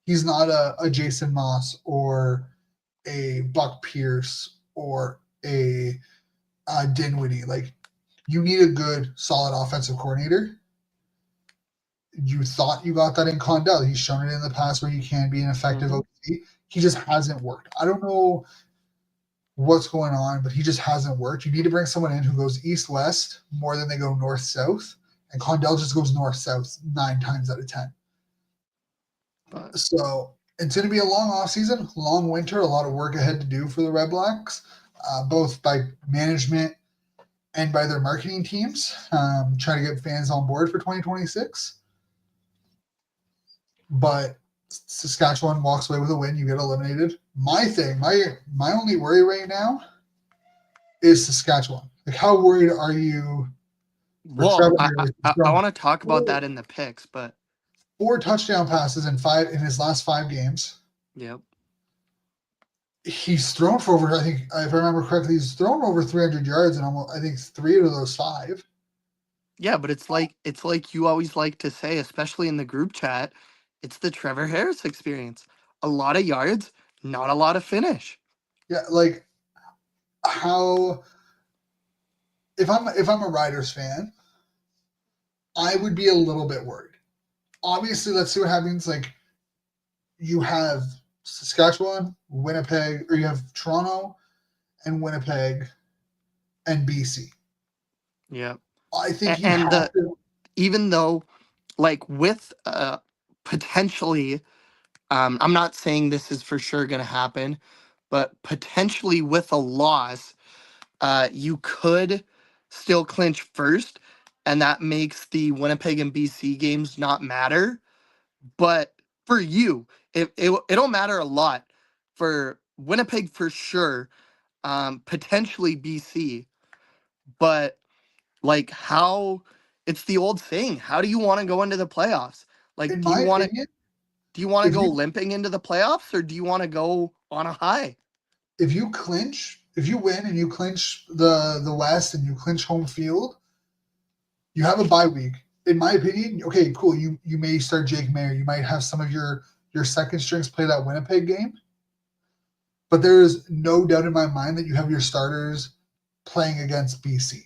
He's not a Jason Moss or a Buck Pierce or a Dinwiddie. Like, you need a good, solid offensive coordinator. You thought you got that in Condell. He's shown it in the past where he can be an effective OC. He just hasn't worked. I don't know what's going on, but he just hasn't worked. You need to bring someone in who goes east-west more than they go north-south. And Condell just goes north-south 9 times out of 10. So it's going to be a long offseason, long winter, a lot of work ahead to do for the Red Blacks, both by management and by their marketing teams, trying to get fans on board for 2026. But Saskatchewan walks away with a win. You get eliminated. My only worry right now is Saskatchewan. Like, how worried are you? Well, I want to talk about that in the picks, but 4 touchdown passes in his last 5 games. Yep. He's thrown for over, I think, if I remember correctly, he's thrown over 300 yards in almost, I think, 3 of those 5. Yeah, but it's like you always like to say, especially in the group chat, it's the Trevor Harris experience. A lot of yards, not a lot of finish. Yeah, like how if I'm a Riders fan, I would be a little bit worried. Obviously, let's see what happens. Like, you have Saskatchewan, Winnipeg, or you have Toronto and Winnipeg and BC. Yeah. I think even though, like, with potentially, I'm not saying this is for sure going to happen, but potentially with a loss, you could still clinch first, and that makes the Winnipeg and BC games not matter. But for you, it'll matter a lot. For Winnipeg, for sure, potentially BC, but like how it's the old saying, how do you want to go into the playoffs? Like, in do you my want to opinion, go limping into the playoffs, or do you want to go on a high? if you win and you clinch the West and you clinch home field, you have a bye week. In my opinion, okay, cool. You may start Jake Mayer. You might have some of your second strings play that Winnipeg game. But there is no doubt in my mind that you have your starters playing against BC.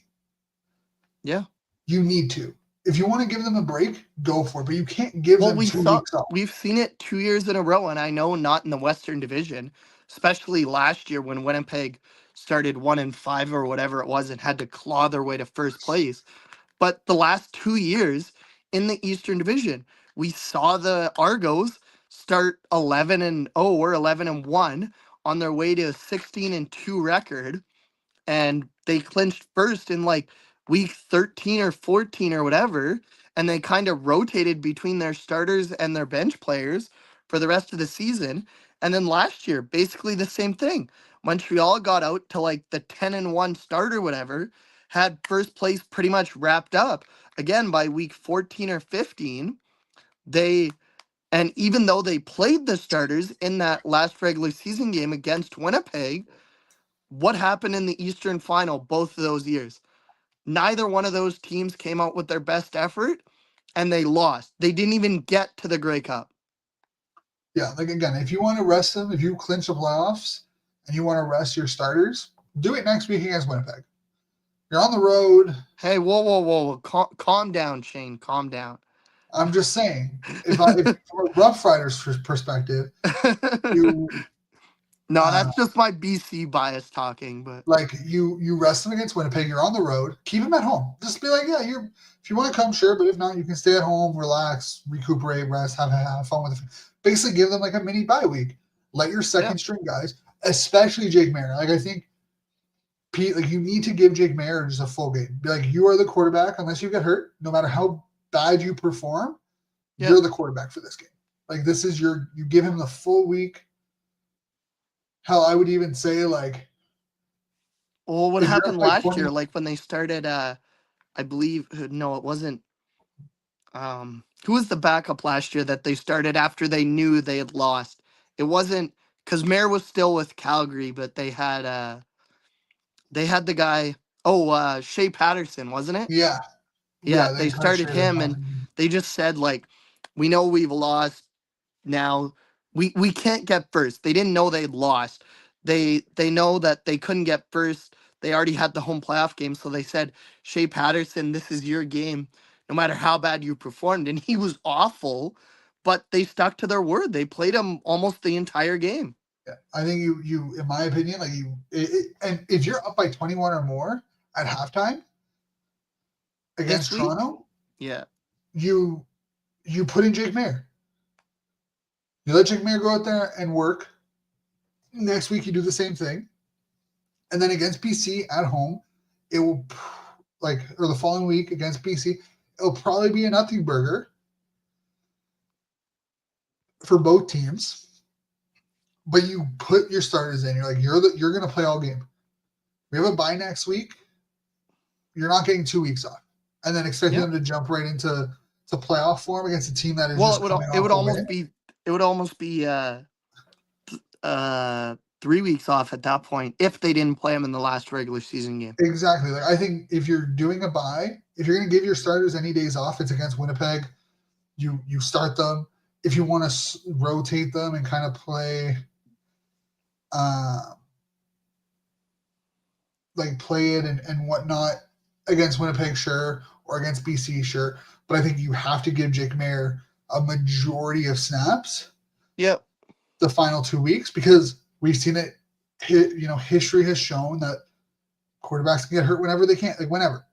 Yeah. You need to. If you want to give them a break, go for it. But you can't give them 2 weeks off. We've seen it 2 years in a row, and I know not in the Western Division, especially last year when Winnipeg started 1-5 or whatever it was and had to claw their way to first place. But the last 2 years in the Eastern Division, we saw the Argos start 11-0 or 11-1 on their way to a 16-2 record, and they clinched first in like week 13 or 14 or whatever, and they kind of rotated between their starters and their bench players for the rest of the season. And then last year, basically the same thing. Montreal got out to like the 10-1 start or whatever, had first place pretty much wrapped up. Again, by week 14 or 15, and even though they played the starters in that last regular season game against Winnipeg, what happened in the Eastern Final both of those years? Neither one of those teams came out with their best effort, and they lost. They didn't even get to the Grey Cup. Yeah, like, again, if you want to rest them, if you clinch the playoffs and you want to rest your starters, do it next week against Winnipeg. You're on the road. Hey, whoa. Calm down, Shane. Calm down. I'm just saying, if from a Rough Riders perspective, you No, that's just my BC bias talking. But like you rest them against Winnipeg. You're on the road. Keep them at home. Just be like, yeah, if you want to come, sure, but if not, you can stay at home, relax, recuperate, rest, have fun with it. Basically, give them like a mini bye week. Let your second string guys, especially Jake Mayer. Like, I think Pete, like, you need to give Jake Mayer just a full game. Be like, you are the quarterback unless you get hurt. No matter how bad you perform, you're the quarterback for this game. Like, this is you give him the full week. Hell, I would even say, like, well, what happened last year? Like when they started, I believe, no, it wasn't. Who was the backup last year that they started after they knew they had lost? It wasn't because Mayer was still with Calgary, but they had the guy. Oh, Shea Patterson, wasn't it? Yeah. Yeah, they they kind of started shared it him, off. and they just said, like, we know we've lost now. We can't get first. They didn't know they'd lost. They know that they couldn't get first. They already had the home playoff game, so they said, Shea Patterson, this is your game, no matter how bad you performed. And he was awful, but they stuck to their word. They played him almost the entire game. Yeah, I think you in my opinion, like and if you're up by 21 or more at halftime This against week, Toronto, yeah. you put in Jake Maier. You let Jake Maier go out there and work. Next week you do the same thing, and then against BC at home, it will or the following week against BC, it'll probably be a nothing burger for both teams. But you put your starters in. You're like you're going to play all game. We have a bye next week. You're not getting 2 weeks off, and then expecting them to jump right into playoff form against a team that is just coming off a win. It would almost be 3 weeks off at that point if they didn't play him in the last regular season game. Exactly. Like I think if you're doing a bye, if you're going to give your starters any days off, it's against Winnipeg. You start them. If you want to rotate them and kind of play, play it and whatnot against Winnipeg, sure, or against BC, sure. But I think you have to give Jake Maier a majority of snaps. Yep. The final 2 weeks, because we've seen it. History has shown that quarterbacks can get hurt whenever they can, whenever.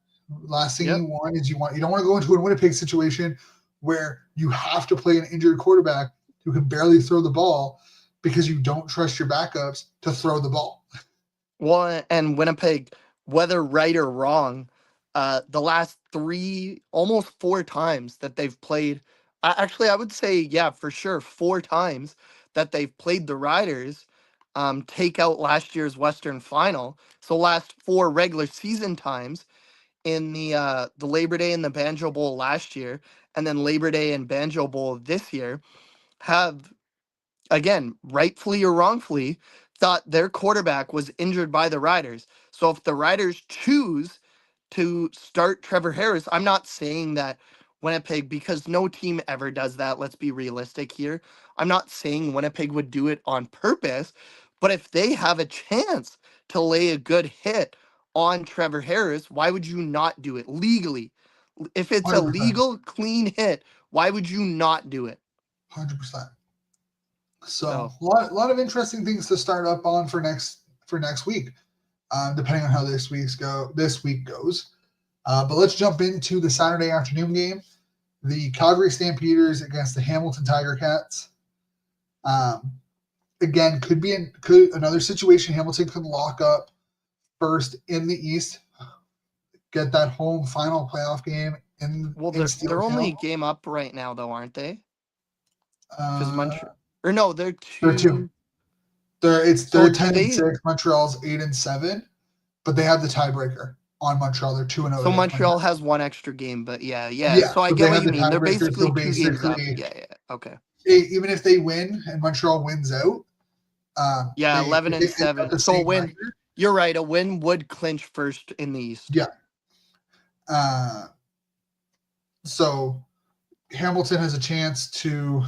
Last thing you want is you don't want to go into a Winnipeg situation where you have to play an injured quarterback who can barely throw the ball because you don't trust your backups to throw the ball. Well, and Winnipeg, whether right or wrong, the last 3, almost 4 times that they've played, actually, I would say, yeah, for sure, 4 times that they've played the Riders, take out last year's Western Final. So last 4 regular season times in the Labor Day and the Banjo Bowl last year, and then Labor Day and Banjo Bowl this year, have, again, rightfully or wrongfully, thought their quarterback was injured by the Riders. So if the Riders choose to start Trevor Harris, I'm not saying that Winnipeg, because no team ever does that. Let's be realistic here. I'm not saying Winnipeg would do it on purpose, but if they have a chance to lay a good hit on Trevor Harris, why would you not do it legally? If it's 100%. a legal, clean hit, why would you not do it? 100%. So a lot of interesting things to start up on for next week, depending on how this week goes. But let's jump into the Saturday afternoon game, the Calgary Stampeders against the Hamilton Tiger Cats. Again, could another situation. Hamilton could lock up first in the East, get that home final playoff game in. Well, they're only a game up right now, though, aren't they? Because Montreal, or no, they're 2. They're 2. They're 10-6. Montreal's 8-7, but they have the tiebreaker on Montreal. They're 2-0. So Montreal has 1 extra game, but yeah. So I so get what you mean. They're basically 2 games up. Yeah. Okay. Even if they win and Montreal wins out, 11-7. So a win. Record. You're right. A win would clinch first in the East. Yeah. So Hamilton has a chance to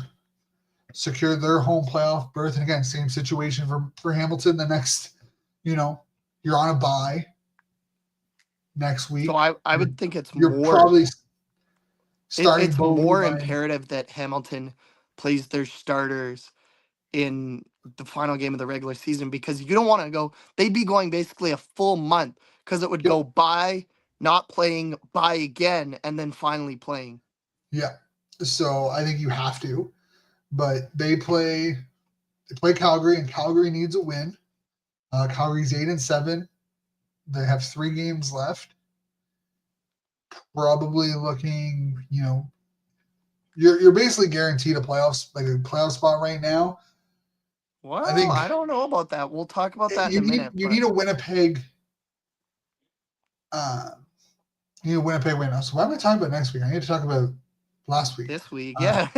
secure their home playoff berth, and again, same situation for Hamilton. The next, you're on a bye next week. So I would think you're probably starting. It's more imperative that Hamilton plays their starters in the final game of the regular season, because you don't want to go. They'd be going basically a full month, because it would go bye, not playing, bye again, and then finally playing. Yeah. So I think you have to. But they play Calgary, and Calgary needs a win. Calgary's 8-7. They have 3 games left. Probably looking, you're basically guaranteed a playoff spot right now. Well, I don't know about that. We'll talk about that in a minute. You need a Winnipeg. You need a Winnipeg win. So why am I talking about next week? I need to talk about last week. This week, yeah.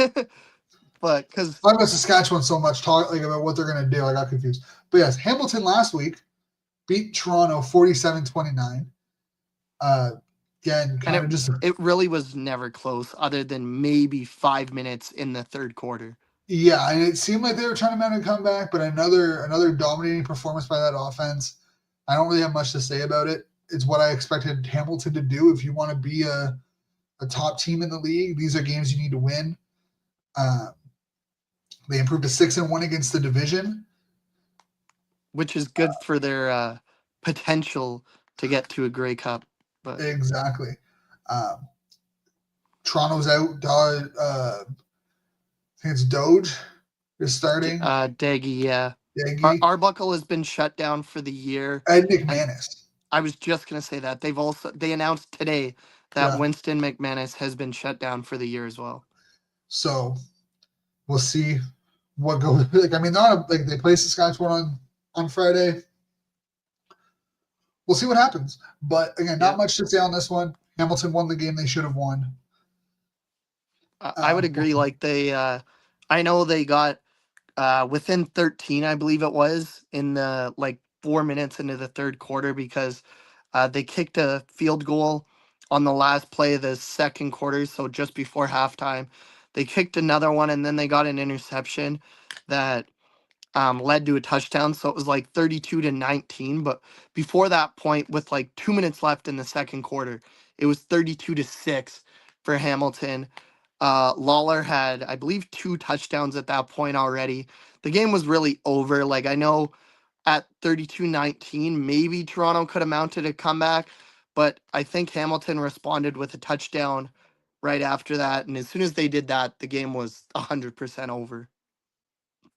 But because I talk about Saskatchewan so much, about what they're going to do, I got confused. But yes, Hamilton last week beat Toronto 47-29. again, And kind of just it really was never close, other than maybe 5 minutes in the third quarter. yeah, and it seemed like they were trying to mount a comeback, but another dominating performance by that offense. I don't really have much to say about it. It's what I expected Hamilton to do. If you want to be a top team in the league, these are games you need to win. They improved to 6-1 against the division, which is good for their potential to get to a Grey Cup. But exactly. Um, Toronto's out. I think it's Doge is starting. Daggy, yeah. Daggy Arbuckle has been shut down for the year. and And McManus. I was just gonna say that they announced today that Yeah. Winston McManus has been shut down for the year as well. So we'll see what goes. Like, I mean, they play Saskatchewan on Friday. We'll see what happens. But again, not much to say on this one. Hamilton won the game they should have won. I would agree. Like I know they got within 13, I believe it was, in the 4 minutes into the third quarter, because they kicked a field goal on the last play of the second quarter, so just before halftime. They kicked another one, and then they got an interception that led to a touchdown. So it was 32-19. But before that point, with 2 minutes left in the second quarter, it was 32-6 for Hamilton. Lawler had, I believe, 2 touchdowns at that point already. The game was really over. I know at 32-19, maybe Toronto could have mounted a comeback, but I think Hamilton responded with a touchdown right after that. And as soon as they did that, the game was 100% over.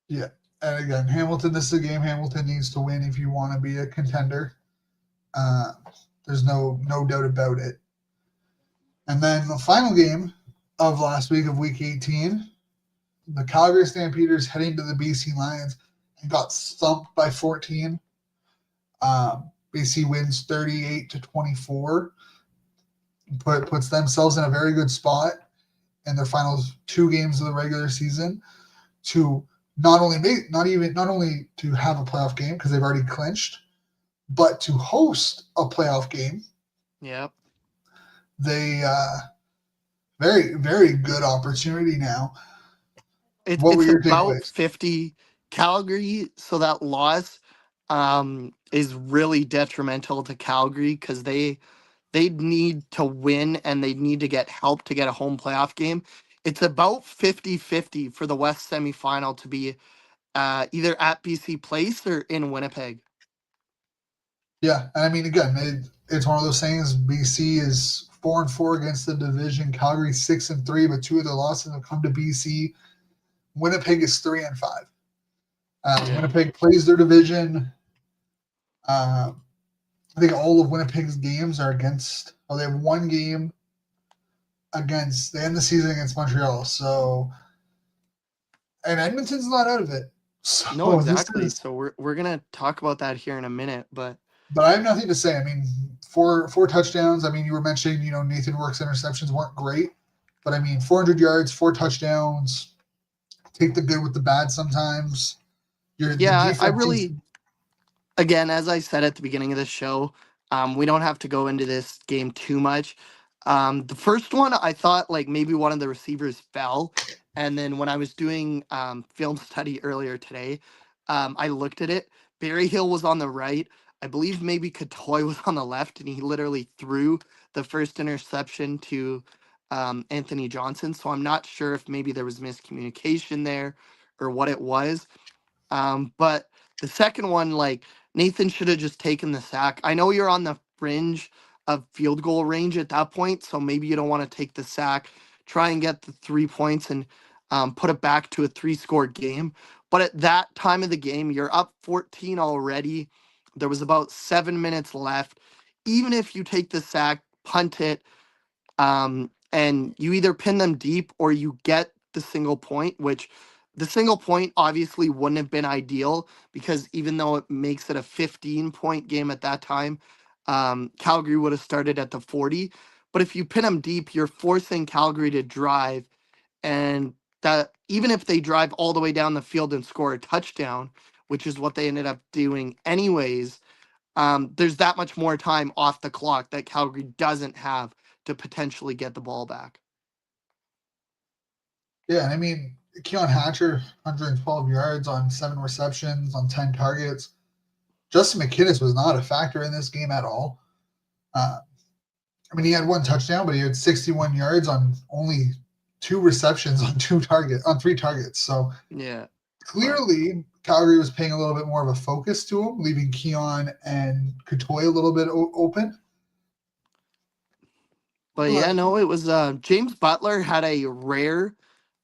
Yeah. And again, Hamilton, this is a game Hamilton needs to win if you want to be a contender. There's no doubt about it. And then the final game of last week of Week 18, the Calgary Stampeders heading to the BC Lions and got thumped by 14. BC wins 38-24, puts themselves in a very good spot in their final 2 games of the regular season to not only to have a playoff game because they've already clinched, but to host a playoff game. Yep. They very, very good opportunity now. It's your about takeaways? 50 Calgary, so that loss is really detrimental to Calgary, because they need to win and they need to get help to get a home playoff game. It's about 50-50 for the West semifinal to be either at BC Place or in Winnipeg. Yeah, and I mean, again, it's one of those things. BC is 4-4 against the division. Calgary 6-3, but 2 of their losses have come to BC. Winnipeg is 3-5. Winnipeg plays their division. I think all of Winnipeg's games are against. Oh, they have 1 game against. They end the season against Montreal. So, and Edmonton's not out of it. So No, exactly. So we're gonna talk about that here in a minute, but I have nothing to say. I mean, four touchdowns. I mean, you were mentioning, Nathan Rourke's interceptions weren't great, but I mean, 400 yards, 4 touchdowns. Take the good with the bad sometimes. I really, again, as I said at the beginning of the show, we don't have to go into this game too much. The first one, I thought maybe one of the receivers fell. And then when I was doing film study earlier today, I looked at it. Barry Hill was on the right. I believe maybe Katoy was on the left, and he literally threw the first interception to Anthony Johnson. So I'm not sure if maybe there was miscommunication there or what it was. But the second one, Nathan should have just taken the sack. I know you're on the fringe of field goal range at that point, so maybe you don't want to take the sack, try and get the 3 points and put it back to a 3-score game. But at that time of the game, you're up 14 already. There was about 7 minutes left. Even if you take the sack, punt it, and you either pin them deep or you get the single point, which the single point obviously wouldn't have been ideal, because even though it makes it a 15-point game at that time, Calgary would have started at the 40. But if you pin them deep, you're forcing Calgary to drive, and that even if they drive all the way down the field and score a touchdown, which is what they ended up doing anyways, there's that much more time off the clock that Calgary doesn't have to potentially get the ball back. Yeah, and I mean, Keon Hatcher, 112 yards on 7 receptions on 10 targets. Justin McKinnis was not a factor in this game at all. I mean, he had 1 touchdown, but he had 61 yards on only 2 receptions on 3 targets. So yeah, clearly, Calgary was paying a little bit more of a focus to him, leaving Keon and Katoy a little bit open. But yeah, no, it was James Butler had a rare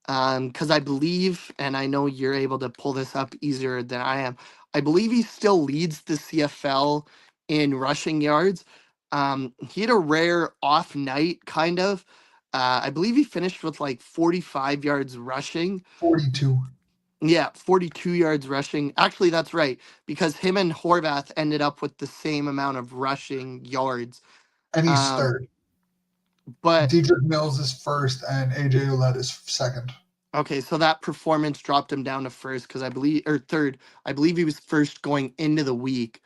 because I believe, and I know you're able to pull this up easier than I am. I believe he still leads the CFL in rushing yards. He had a rare off night, kind of. I believe he finished with like 45 yards rushing. 42. Yeah, 42 yards rushing. Actually, that's right, because him and Horvath ended up with the same amount of rushing yards. And he's Um, third. but Dedrick Mills is first, and AJ Ouellette is second. okay, so that performance dropped him down to first because I believe, or third. I believe he was first going into the week.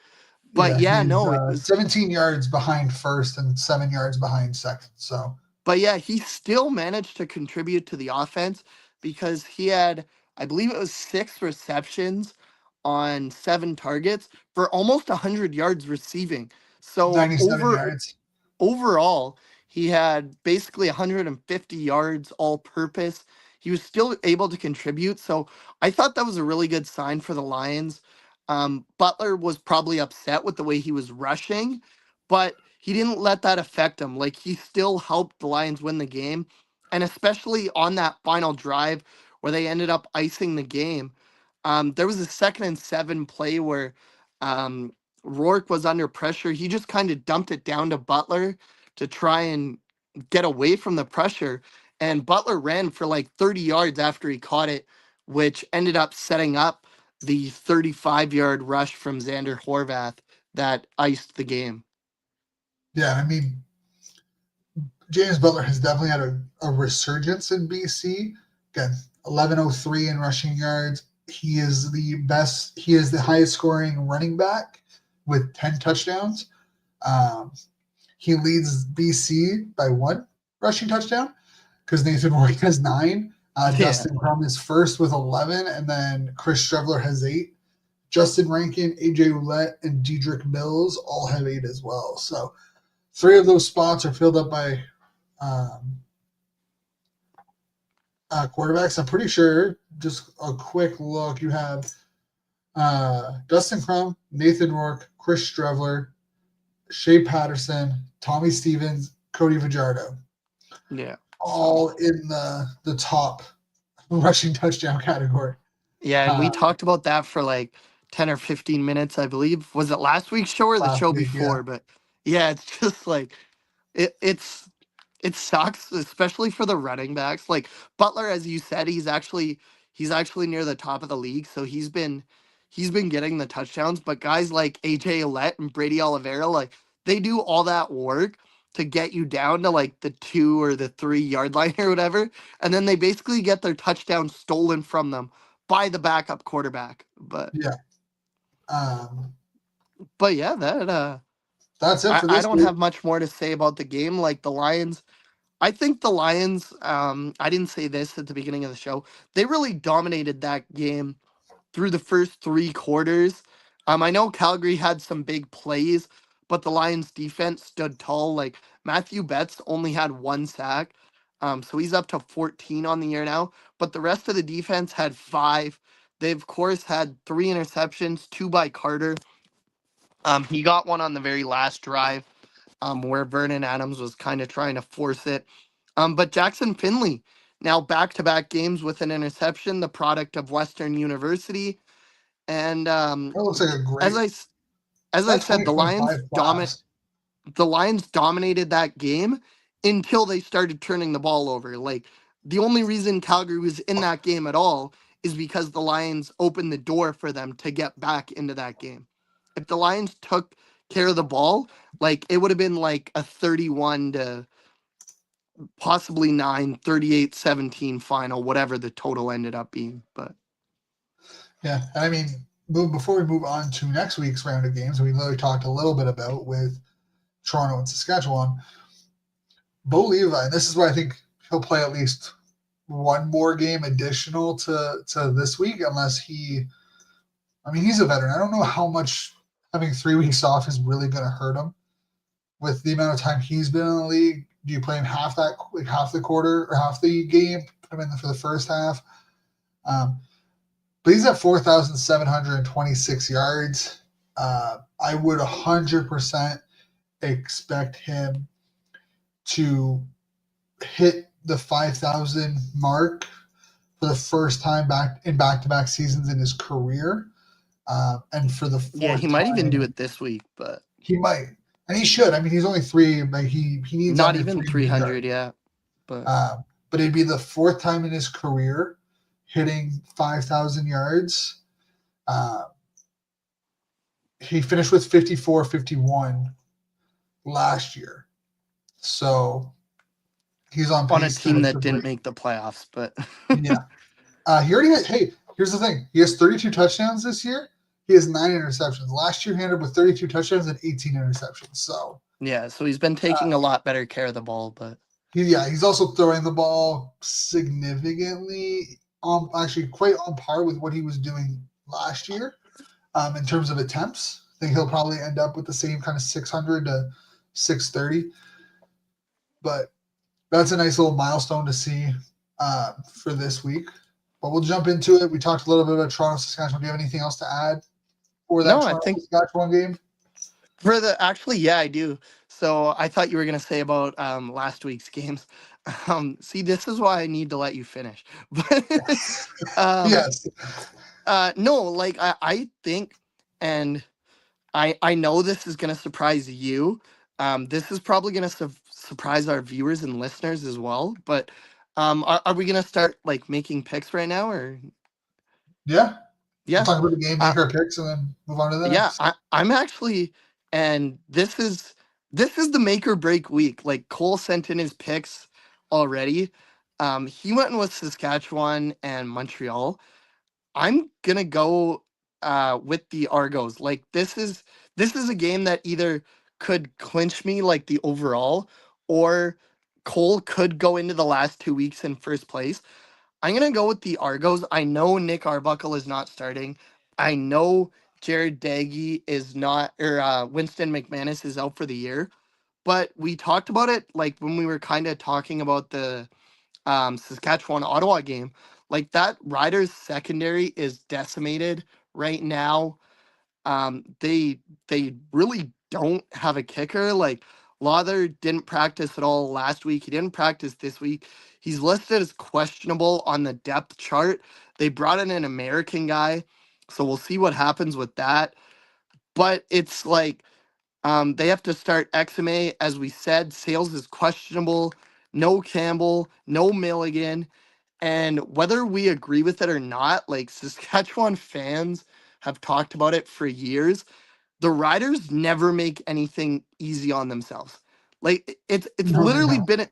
But Yeah, yeah, he's no, it was. 17 yards behind first and 7 yards behind second. So But yeah, he still managed to contribute to the offense because he had, I believe it was 6 receptions on 7 targets for almost 100 yards receiving. So 97 yards. overall, he had basically 150 yards all purpose. He was still able to contribute. So I thought that was a really good sign for the Lions. Butler was probably upset with the way he was rushing, but he didn't let that affect him. Like, he still helped the Lions win the game. And especially on that final drive where they ended up icing the game, there was a 2nd and 7 play where um, Rourke was under pressure. He just kind of dumped it down to Butler to try and get away from the pressure. And Butler ran for like 30 yards after he caught it, which ended up setting up the 35-yard rush from Xander Horvath that iced the game. Yeah, I mean, James Butler has definitely had a resurgence in BC. Again, 1103 in rushing yards. He is the best. He is the highest scoring running back with 10 touchdowns. Um, he leads BC by 1 rushing touchdown because Nathan Rourke has 9. Yeah. Dustin Crum is first with 11, and then Chris Strevler has 8. Justin Rankin, AJ Ouellette, and Dedrick Mills all have 8 as well. So 3 of those spots are filled up by um, quarterbacks. I'm pretty sure, just a quick look, you have Dustin Crum, Nathan Rourke, Chris Strevler, Shea Patterson, Tommy Stevens, Cody Fajardo, Yeah. all in the top rushing touchdown category. Yeah, and we Uh, talked about that for like 10 or 15 minutes, I believe. Was it last week's show or the Last show week, yeah. before? But yeah, it's just like it's it sucks, especially for the running backs. Like Butler, as you said, he's actually near the top of the league, so he's been getting the touchdowns. But guys like AJ Ouellette and Brady Oliveira, like they do all that work to get you down to like the 2 or the 3 yard line or whatever, and then they basically get their touchdown stolen from them by the backup quarterback. But Yeah. Um, but yeah, that that's it for I this don't week. have much more to say about the game. Like the Lions, I think the Lions, I didn't say this at the beginning of the show. They really dominated that game through the first 3 quarters. I know Calgary had some big plays, but the Lions defense stood tall. Like Matthew Betts only had 1 sack. So he's up to 14 on the year now. But the rest of the defense had 5. They of course had 3 interceptions, 2 by Carter. He got one on the very last drive, where Vernon Adams was kind of trying to force it. But Jackson Finley, now back-to-back games with an interception, the product of Western University. And That looks like a as great. I s- as I That said, 2025 class. the Lions dominated that game until they started turning the ball over. Like the only reason Calgary was in that game at all is because the Lions opened the door for them to get back into that game. If the Lions took care of the ball, like it would have been like a 31 to possibly 9, 38-17 final, whatever the total ended up being. But Yeah, I mean, before we move on to next week's round of games, we literally talked a little bit about with Toronto and Saskatchewan. Bo Levi, this is where I think he'll play at least one more game additional to this week, unless he's a veteran. I don't know how much having 3 weeks off is really going to hurt him with the amount of time he's been in the league. Do you play him half the quarter or half the game? Put him in for the first half. But he's at 4,726 yards. I would 100% expect him to hit the 5,000 mark for the first time back-to-back seasons in his career, and for the Yeah, fourth he might even do time, it this week, but he might, and he should. I mean, he's only 3. Like he needs not under even 300 300 yards. yet. But But it'd be the fourth time in his career hitting 5,000 yards. He finished with 54-51 last year. So he's on on a pace team that to didn't break. make the playoffs, but Yeah. He already had, hey, here's the thing. He has 32 touchdowns this year. He has 9 interceptions. Last year, he ended up with 32 touchdowns and 18 interceptions. So, yeah, so he's been taking a lot better care of the ball, but he's also throwing the ball significantly, actually quite on par with what he was doing last year in terms of attempts. I think he'll probably end up with the same kind of 600 to 630. But that's a nice little milestone to see for this week. But we'll jump into it. We talked a little bit about Toronto, Saskatchewan. Do you have anything else to add for that no, I Toronto, think Saskatchewan game? yeah, I do. So I thought you were gonna say about last week's games. See, this is why I need to let you finish. But um, Yes. no, like I think, and I know this is gonna surprise you. This is probably gonna surprise our viewers and listeners as well. But are we gonna start like making picks right now, or Yeah. We'll yeah? talk about the game, Uh, make our picks, and then move on to the yeah, next. I'm actually, and this is the make or break week. Like Cole sent in his picks already. He went with Saskatchewan and Montreal. I'm gonna go with the Argos. Like this is a game that either could clinch me like the overall, or Cole could go into the last 2 weeks in first place. I'm gonna go with the Argos. I know Nick Arbuckle is not starting. I know Jared Daggy is not, or Winston McManus is out for the year. But we talked about it like when we were kind of talking about the Saskatchewan Ottawa game. Like that Riders secondary is decimated right now. They really don't have a kicker. Like Lawther didn't practice at all last week. He didn't practice this week. He's listed as questionable on the depth chart. They brought in an American guy, so we'll see what happens with that. But it's like they have to start XMA, as we said. Sales is questionable. No Campbell, no Milligan. And whether we agree with it or not, like Saskatchewan fans have talked about it for years, the Riders never make anything easy on themselves. Like it's No, they literally don't. been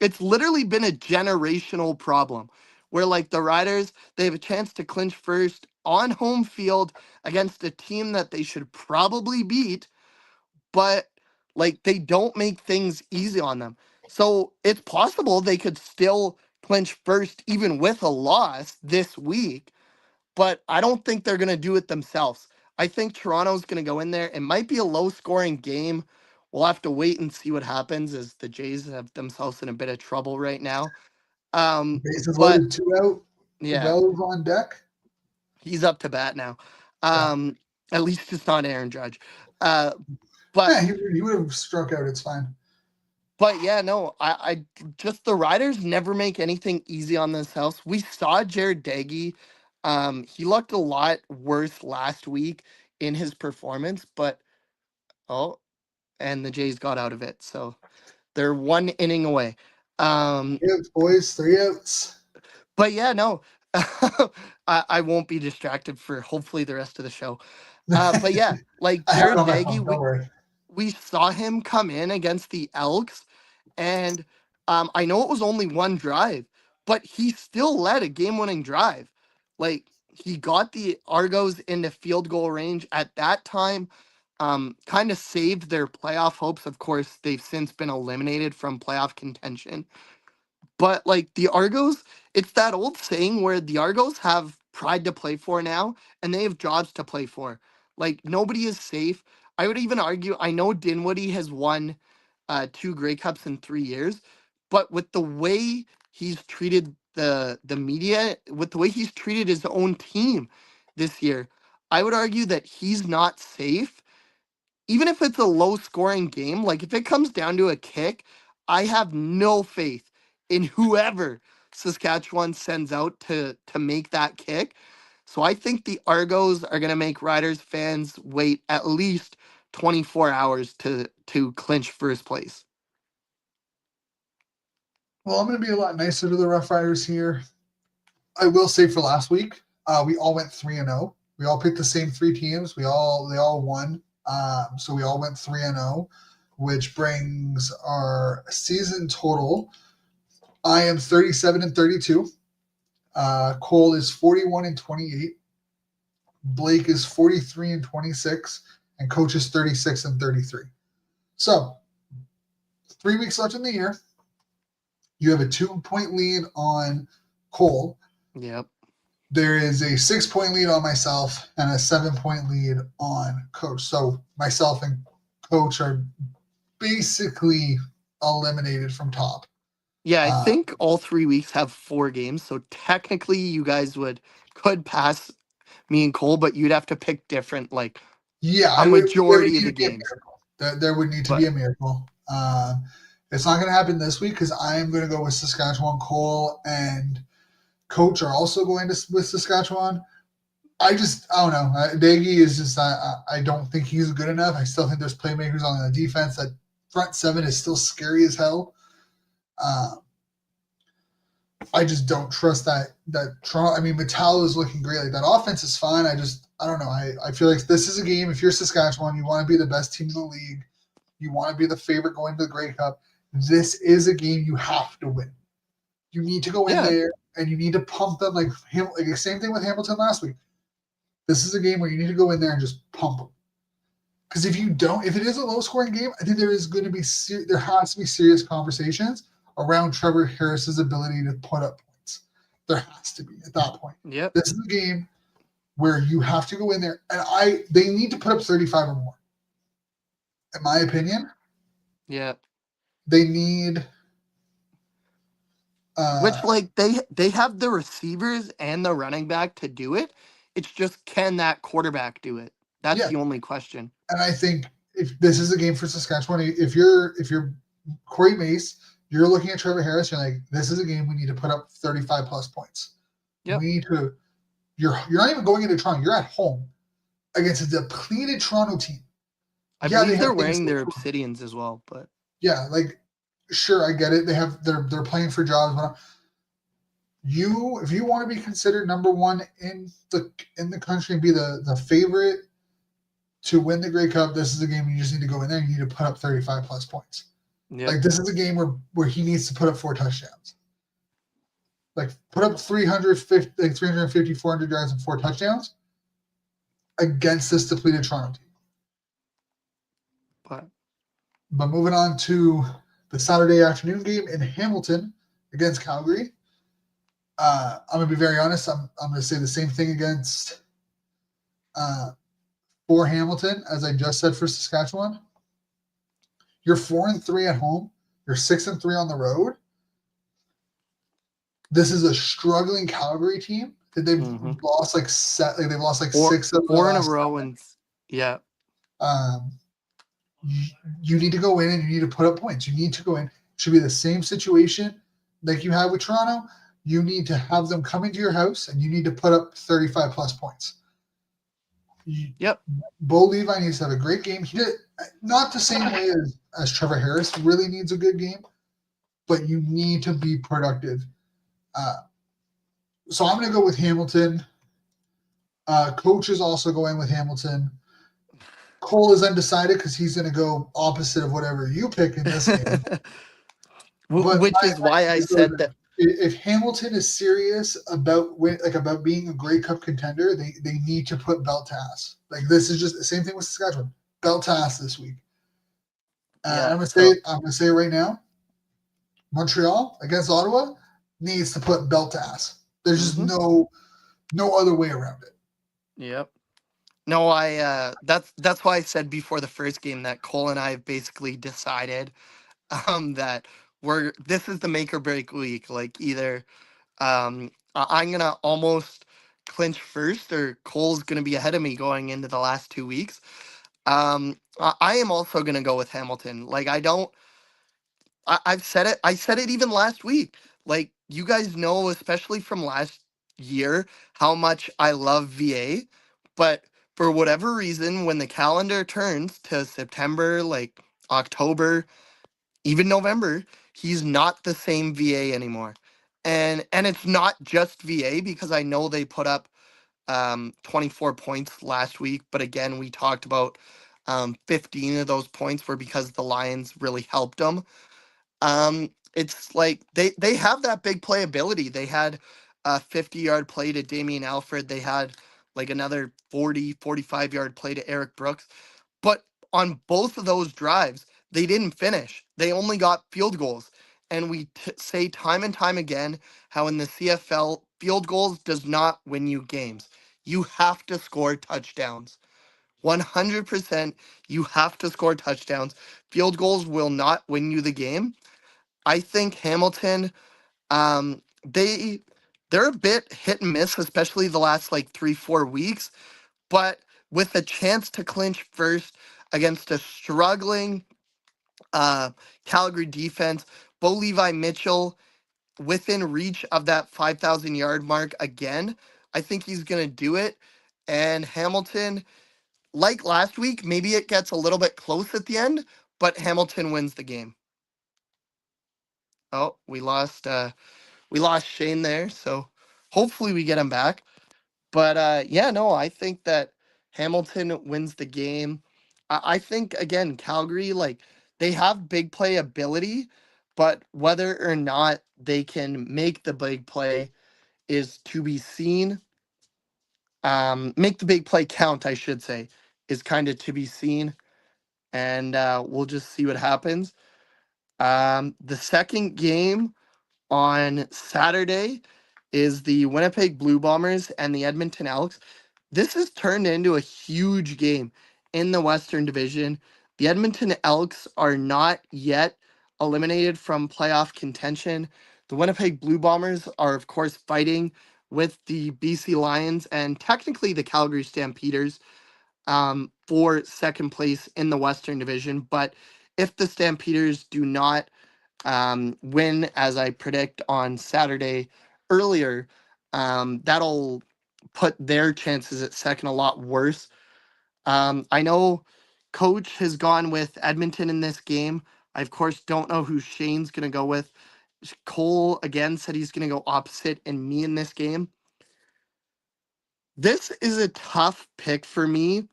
it's literally been a generational problem where like the Riders, they have a chance to clinch first on home field against a team that they should probably beat, but like they don't make things easy on them. So it's possible they could still clinch first even with a loss this week, but I don't think they're going to do it themselves. I think Toronto's going to go in there. It might be a low scoring game. We'll have to wait and see what happens as the Jays have themselves in a bit of trouble right now. Bases But loaded, 2 out. yeah, Cabela's on deck. he's up to bat now. Yeah. At least it's not Aaron Judge. Uh, but Yeah, he would have struck out. It's fine. But yeah, no, I just the Riders never make anything easy on themselves. We saw Jared Daggy. He looked a lot worse last week in his performance, but oh, and the Jays got out of it. So they're 1 inning away. Um, 3 outs, boys. 3 outs. but yeah, no. I won't be distracted for hopefully the rest of the show. But yeah, like I have it Jared on my Daggy, phone. Don't worry. we saw him come in against the Elks. And I know it was only one drive, but he still led a game-winning drive. Like he got the Argos into field goal range at that time, kind of saved their playoff hopes. Of course, they've since been eliminated from playoff contention. But like the Argos, it's that old saying where the Argos have pride to play for now and they have jobs to play for. Like nobody is safe. I would even argue, I know Dinwiddie has won 2 Grey Cups in 3 years, but with the way he's treated the media, with the way he's treated his own team this year, I would argue that he's not safe. Even if it's a low scoring game, like if it comes down to a kick, I have no faith in whoever Saskatchewan sends out to make that kick. So I think the Argos are going to make Riders fans wait at least 24 hours to clinch first place. Well, I'm going to be a lot nicer to the Rough Riders here. I will say for last week, we all went 3-0. We all picked the same 3 teams. They all won. So we all went 3-0, which brings our season total. I am 37-32. Cole is 41-28. Blake is 43-26, and Coach is 36-33. So 3 weeks left in the year. You have a 2-point lead on Cole. Yep. There is a 6-point lead on myself and a 7-point lead on Coach. So myself and Coach are basically eliminated from top. Yeah, I think all 3 weeks have 4 games. So technically you guys could pass me and Cole, but you'd have to pick different, like a majority of the games. There would need to be a miracle. It's not going to happen this week because I am going to go with Saskatchewan. Cole and Coach are also going with Saskatchewan. I don't know. Daggy is just, I don't think he's good enough. I still think there's playmakers on the defense. That front 7 is still scary as hell. I just don't trust that Toronto. I mean, Metallo is looking great. Like that offense is fine. I don't know. I feel like this is a game. If you're Saskatchewan, you want to be the best team in the league. You want to be the favorite going to the Grey Cup. This is a game you have to win. You need to go in there and you need to pump them like him. Like the same thing with Hamilton last week. This is a game where you need to go in there and just pump them. Because if it is a low-scoring game, I think there has to be serious conversations around Trevor Harris's ability to put up points. There has to be at that point. Yep. This is a game where you have to go in there, and they need to put up 35 or more. In my opinion. Yeah. They need. Which, like, they have the receivers and the running back to do it. It's just, can that quarterback do it? That's the only question. And I think if this is a game for Saskatchewan, if you're Corey Mace, you're looking at Trevor Harris, you're like, this is a game we need to put up 35 plus points. Yep. We need to. You're not even going into Toronto. You're at home against a depleted Toronto team. I believe they're wearing their Obsidians as well, but like, sure, I get it. They're playing for jobs, but if you want to be considered number 1 in the country and be the favorite to win the Grey Cup, this is a game you just need to go in there and you need to put up 35 plus points. Yep. Like this is a game where he needs to put up 4 touchdowns. Like put up 350, 400 yards and 4 touchdowns against this depleted Toronto team. But moving on to the Saturday afternoon game in Hamilton against Calgary. I'm going to be very honest. I'm going to say the same thing against for Hamilton as I just said for Saskatchewan. You're 4-3 at home. You're 6-3 on the road. This is a struggling Calgary team that they've lost they've lost 6 of 4 in a row, and yeah. You need to go in and you need to put up points. You need to go in. It should be the same situation like you had with Toronto. You need to have them come into your house and you need to put up 35 plus points. Yep. Bo Levi needs to have a great game. He did not the same way as Trevor Harris really needs a good game, but you need to be productive. So I'm going to go with Hamilton. Coach is also going with Hamilton. Cole is undecided because he's going to go opposite of whatever you pick in this game. Which is why I said that. if Hamilton is serious about about being a Grey Cup contender, they need to put belt to ass. Like this is just the same thing with Saskatchewan. Belt to ass this week. Yeah. I'm So gonna say it right now. Montreal against Ottawa needs to put belt to ass. There's just no other way around it. yep. No, that's why I said before the first game that Cole and I have basically decided that this is the make or break week. Like either I'm gonna almost clinch first, or Cole's gonna be ahead of me going into the last 2 weeks. I am also gonna go with Hamilton. Like I don't. I've said it. I said it even last week. Like you guys know, especially from last year, how much I love VA, but for whatever reason, when the calendar turns to September, like October, even November, he's not the same VA anymore. And it's not just VA because I know they put up 24 points last week, but again, we talked about 15 of those points were because the Lions really helped them. It's like they have that big playability. They had a 50-yard play to Damian Alfred. They had like another 45-yard play to Eric Brooks. But on both of those drives, they didn't finish. They only got field goals. And we say time and time again how in the CFL, field goals does not win you games. You have to score touchdowns. 100%, you have to score touchdowns. Field goals will not win you the game. I think Hamilton, um, they they're a bit hit and miss, especially the last like 3-4 weeks. But with a chance to clinch first against a struggling uh, Calgary defense, Bo Levi Mitchell within reach of that 5,000-yard mark again, I think he's gonna do it. And Hamilton, like last week, maybe it gets a little bit close at the end, but Hamilton wins the game. Oh, we lost Shane there, so hopefully we get him back. But yeah, no, I think that Hamilton wins the game. I think again, Calgary, like they have big play ability, but whether or not they can make the big play is to be seen. Make the big play count, I should say, is kind of to be seen, and we'll just see what happens. The second game on Saturday is the Winnipeg Blue Bombers and the Edmonton Elks. This has turned into a huge game in the Western Division. The Edmonton Elks are not yet eliminated from playoff contention. The Winnipeg Blue Bombers are, of course, fighting with the BC Lions and technically the Calgary Stampeders for second place in the Western Division. But if the Stampeders do not win, as I predict on Saturday earlier, that'll put their chances at second a lot worse. I know Coach has gone with Edmonton in this game. I, of course, don't know who Shane's going to go with. Cole, again, said he's going to go opposite and me in this game. This is a tough pick for me.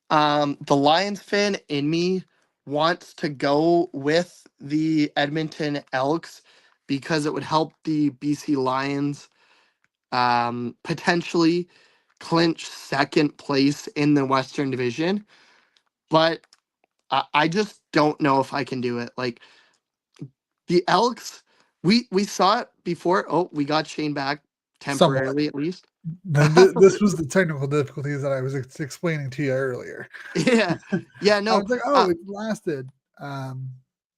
The Lions fan in me wants to go with the Edmonton Elks because it would help the BC Lions potentially clinch second place in the Western Division. But I just don't know if I can do it. Like the Elks, we saw it before. Oh, we got Shane back Somewhat. temporarily at least. This was the technical difficulties that I was explaining to you earlier. Yeah, yeah, I no. was like, oh, it lasted.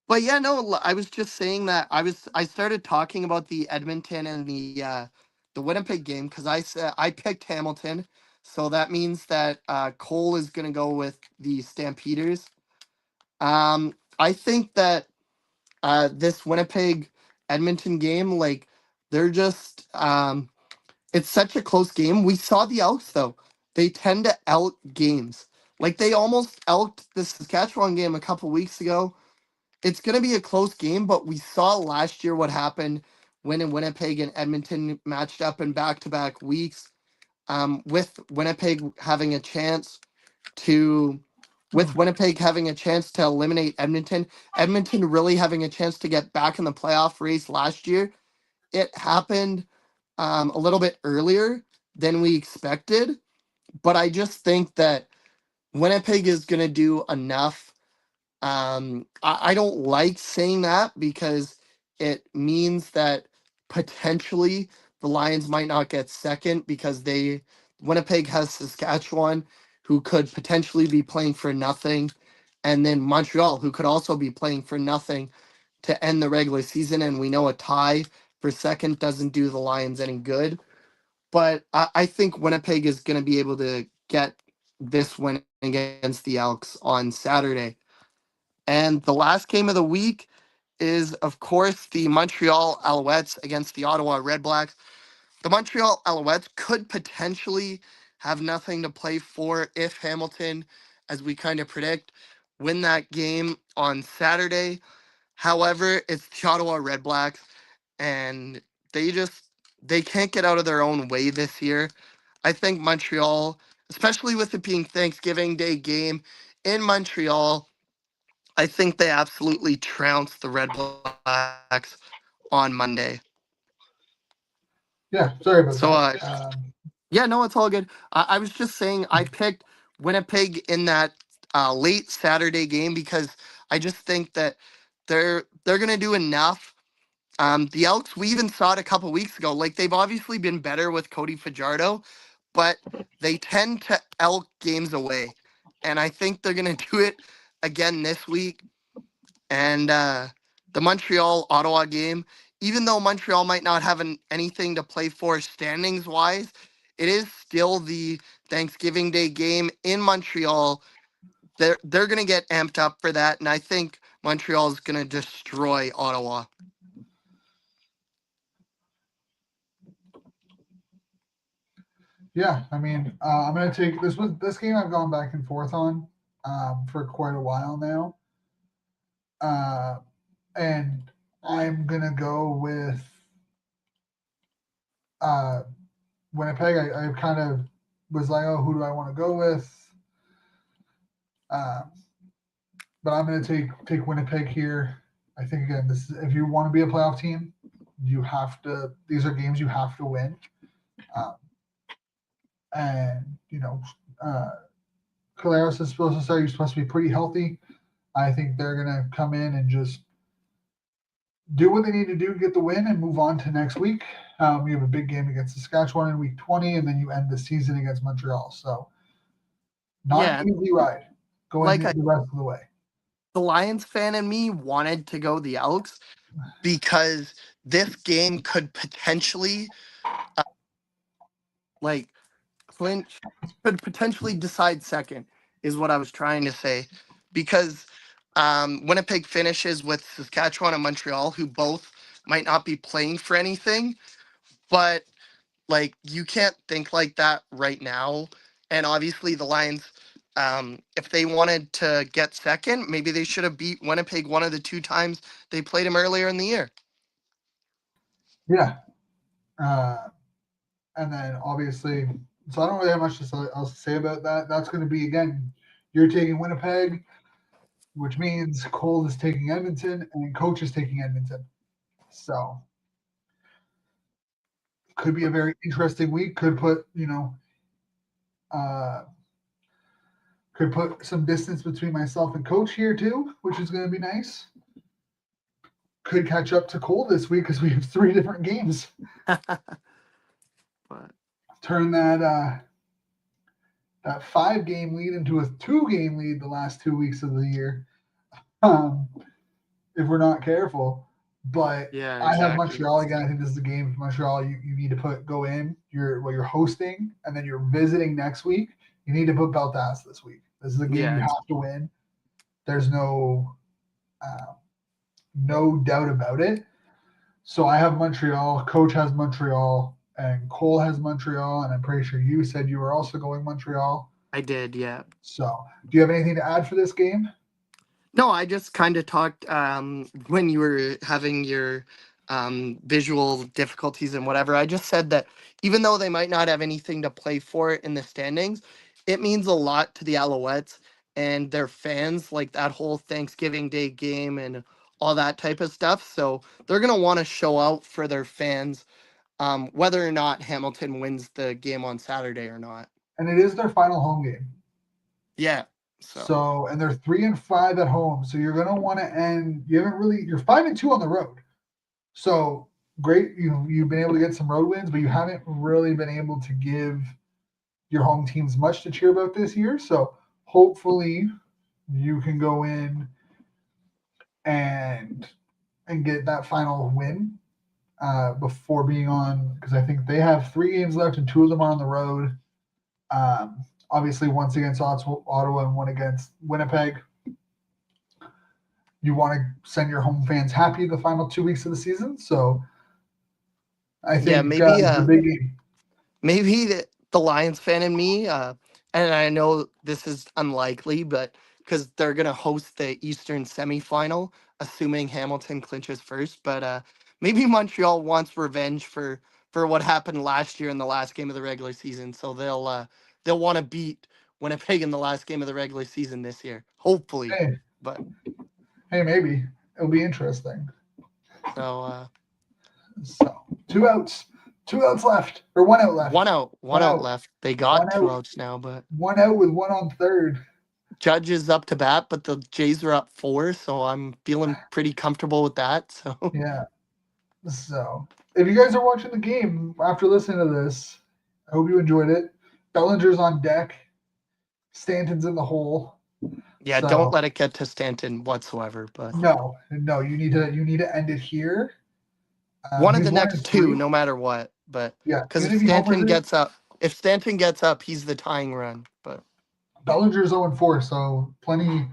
But yeah, no, I was just saying that I started talking about the Edmonton and the Winnipeg game because I said I picked Hamilton, so that means that Cole is gonna go with the Stampeders. I think that this Winnipeg Edmonton game, like they're just it's such a close game. We saw the Elks though; they tend to elk games. Like they almost elked the Saskatchewan game a couple weeks ago. It's going to be a close game, but we saw last year what happened when in Winnipeg and Edmonton matched up in back-to-back weeks. With Winnipeg having a chance to, with Winnipeg having a chance to eliminate Edmonton, Edmonton really having a chance to get back in the playoff race last year. it happened a little bit earlier than we expected, but I just think that Winnipeg is going to do enough. I don't like saying that because it means that potentially the Lions might not get second because Winnipeg has Saskatchewan, who could potentially be playing for nothing, and then Montreal, who could also be playing for nothing to end the regular season. And we know a tie for second doesn't do the Lions any good. But I think Winnipeg is going to be able to get this win against the Elks on Saturday. And the last game of the week is, of course, the Montreal Alouettes against the Ottawa Redblacks. The Montreal Alouettes could potentially have nothing to play for if Hamilton, as we kind of predict, win that game on Saturday. However, it's the Ottawa Redblacks, and they can't get out of their own way this year. I think Montreal, especially with it being Thanksgiving Day game in Montreal, I think they absolutely trounced the Red Blacks on Monday. Yeah, sorry about So, that. yeah, no, it's all good. I was just saying I picked Winnipeg in that late Saturday game because I just think that they're gonna do enough. The Elks, we even saw it a couple weeks ago. Like they've obviously been better with Cody Fajardo, but they tend to elk games away, and I think they're gonna do it again this week. And the Montreal Ottawa game, even though Montreal might not have anything to play for standings wise, it is still the Thanksgiving Day game in Montreal. They're gonna get amped up for that, and I think Montreal is gonna destroy Ottawa. Yeah, I mean, I'm gonna take this game. I've gone back and forth on for quite a while now, and I'm gonna go with uh, Winnipeg. I kind of was like, oh, who do I want to go with? Uh, but I'm gonna take Winnipeg here. I think again, this is, if you want to be a playoff team, you have to. These are games you have to win, um, and uh, Caleros is supposed to start. He's supposed to be pretty healthy. I think they're gonna come in and just do what they need to do to get the win and move on to next week. You have a big game against Saskatchewan in week 20, and then you end the season against Montreal. So not Yeah, an easy ride going like the rest of the way. the Lions fan in me wanted to go the Elks because this game could potentially uh, like clinch, could potentially decide second is what I was trying to say, because Winnipeg finishes with Saskatchewan and Montreal, who both might not be playing for anything, but like you can't think like that right now. And obviously the Lions, if they wanted to get second, maybe they should have beat Winnipeg one of the two times they played him earlier in the year. Yeah. And then obviously, so I don't really have much else to say about that. That's going to be, again, you're taking Winnipeg, which means Cole is taking Edmonton and Coach is taking Edmonton. So could be a very interesting week. Uh, could put some distance between myself and Coach here too, which is going to be nice. Could catch up to Cole this week because we have 3 different games. But Turn that 5-game lead into a 2-game lead the last 2 weeks of the year, if we're not careful. But yeah, I have exactly. Montreal again. I think this is a game for Montreal. You need to go in. You're hosting, and then you're visiting next week. You need to put belt ass this week. This is a game you have to win. There's no doubt about it. So I have Montreal. Coach has Montreal, and Cole has Montreal, and I'm pretty sure you said you were also going Montreal. I did, yeah. So, do you have anything to add for this game? No, I just kind of talked when you were having your visual difficulties and whatever. I just said that even though they might not have anything to play for in the standings, it means a lot to the Alouettes and their fans, like that whole Thanksgiving Day game and all that type of stuff. So they're going to want to show out for their fans, whether or not Hamilton wins the game on Saturday or not. And it is their final home game. Yeah. So and they're 3-5 at home. So you're gonna want to end. You're 5-2 on the road. So great, you've been able to get some road wins, but you haven't really been able to give your home teams much to cheer about this year. So hopefully you can go in and get that final win before being on, because I think they have 3 games left and 2 of them are on the road. Obviously, once against Ottawa and 1 against Winnipeg. You want to send your home fans happy the final 2 weeks of the season. So I think maybe it's a big game. Maybe the Lions fan in me, and I know this is unlikely, but because they're going to host the Eastern semifinal, assuming Hamilton clinches first. But maybe Montreal wants revenge for what happened last year in the last game of the regular season. So they'll want to beat Winnipeg in the last game of the regular season this year, hopefully. But maybe it'll be interesting. So 2 outs. 2 outs left, or 1 out left. One out left. They got 2 outs now, but 1 out with 1 on third. Judge is up to bat, but the Jays are up 4, so I'm feeling pretty comfortable with that. So yeah. So if you guys are watching the game after listening to this, I hope you enjoyed it. Bellinger's on deck. Stanton's in the hole. Yeah, don't let it get to Stanton whatsoever. But no, you need to end it here. One of the next 2, no matter what. But yeah, because if Stanton gets up, he's the tying run. But Bellinger's 0-4, so plenty.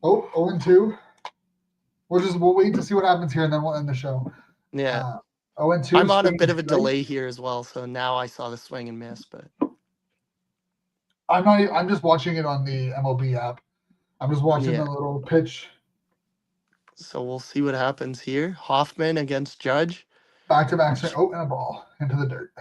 0-2. We'll wait to see what happens here, and then we'll end the show. Yeah. 0-2. I'm on a bit of a delay here as well, so now I saw the swing and miss, but I'm just watching it on the MLB app. I'm just watching the little pitch. So we'll see what happens here. Hoffman against Judge. Back-to-back swing. And a ball into the dirt.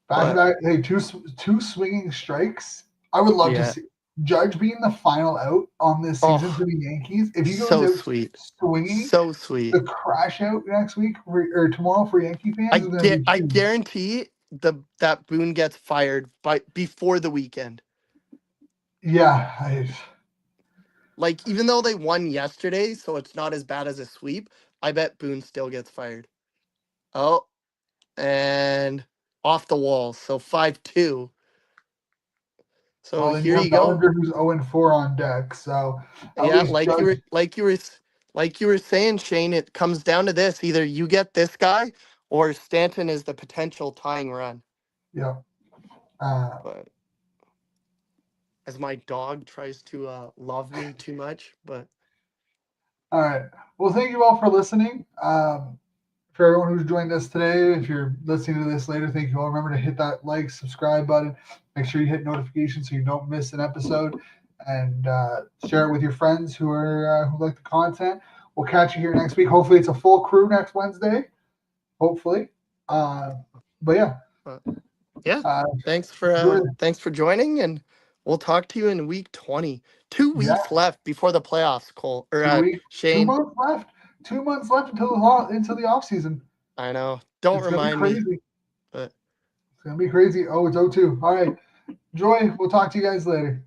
Back-to-back. Hey, two swinging strikes. I would love to see Judge being the final out on this season for the Yankees. If he goes out swinging, so sweet. The crash out next week or tomorrow for Yankee fans. I guarantee that Boone gets fired before the weekend. Yeah, like even though they won yesterday, so it's not as bad as a sweep. I bet Boone still gets fired. Oh, and off the wall. So 5-2. So here you go. Bellinger, who's 0-4 on deck. So yeah, like you were saying, Shane, it comes down to this: either you get this guy, or Stanton is the potential tying run. Yeah. But as my dog tries to love me too much, but. All right. Well, thank you all for listening. For everyone who's joined us today, if you're listening to this later, thank you all. Remember to hit that like, subscribe button. Make sure you hit notifications so you don't miss an episode, and share it with your friends who like the content. We'll catch you here next week. Hopefully, it's a full crew next Wednesday. Hopefully, but yeah. Thanks for joining, and we'll talk to you in week 20. 2 weeks left before the playoffs, Cole Shane. 2 months left. 2 months left until the off season. I know. Don't remind me. But it's gonna be crazy. It's 0-2. All right. Joy, we'll talk to you guys later.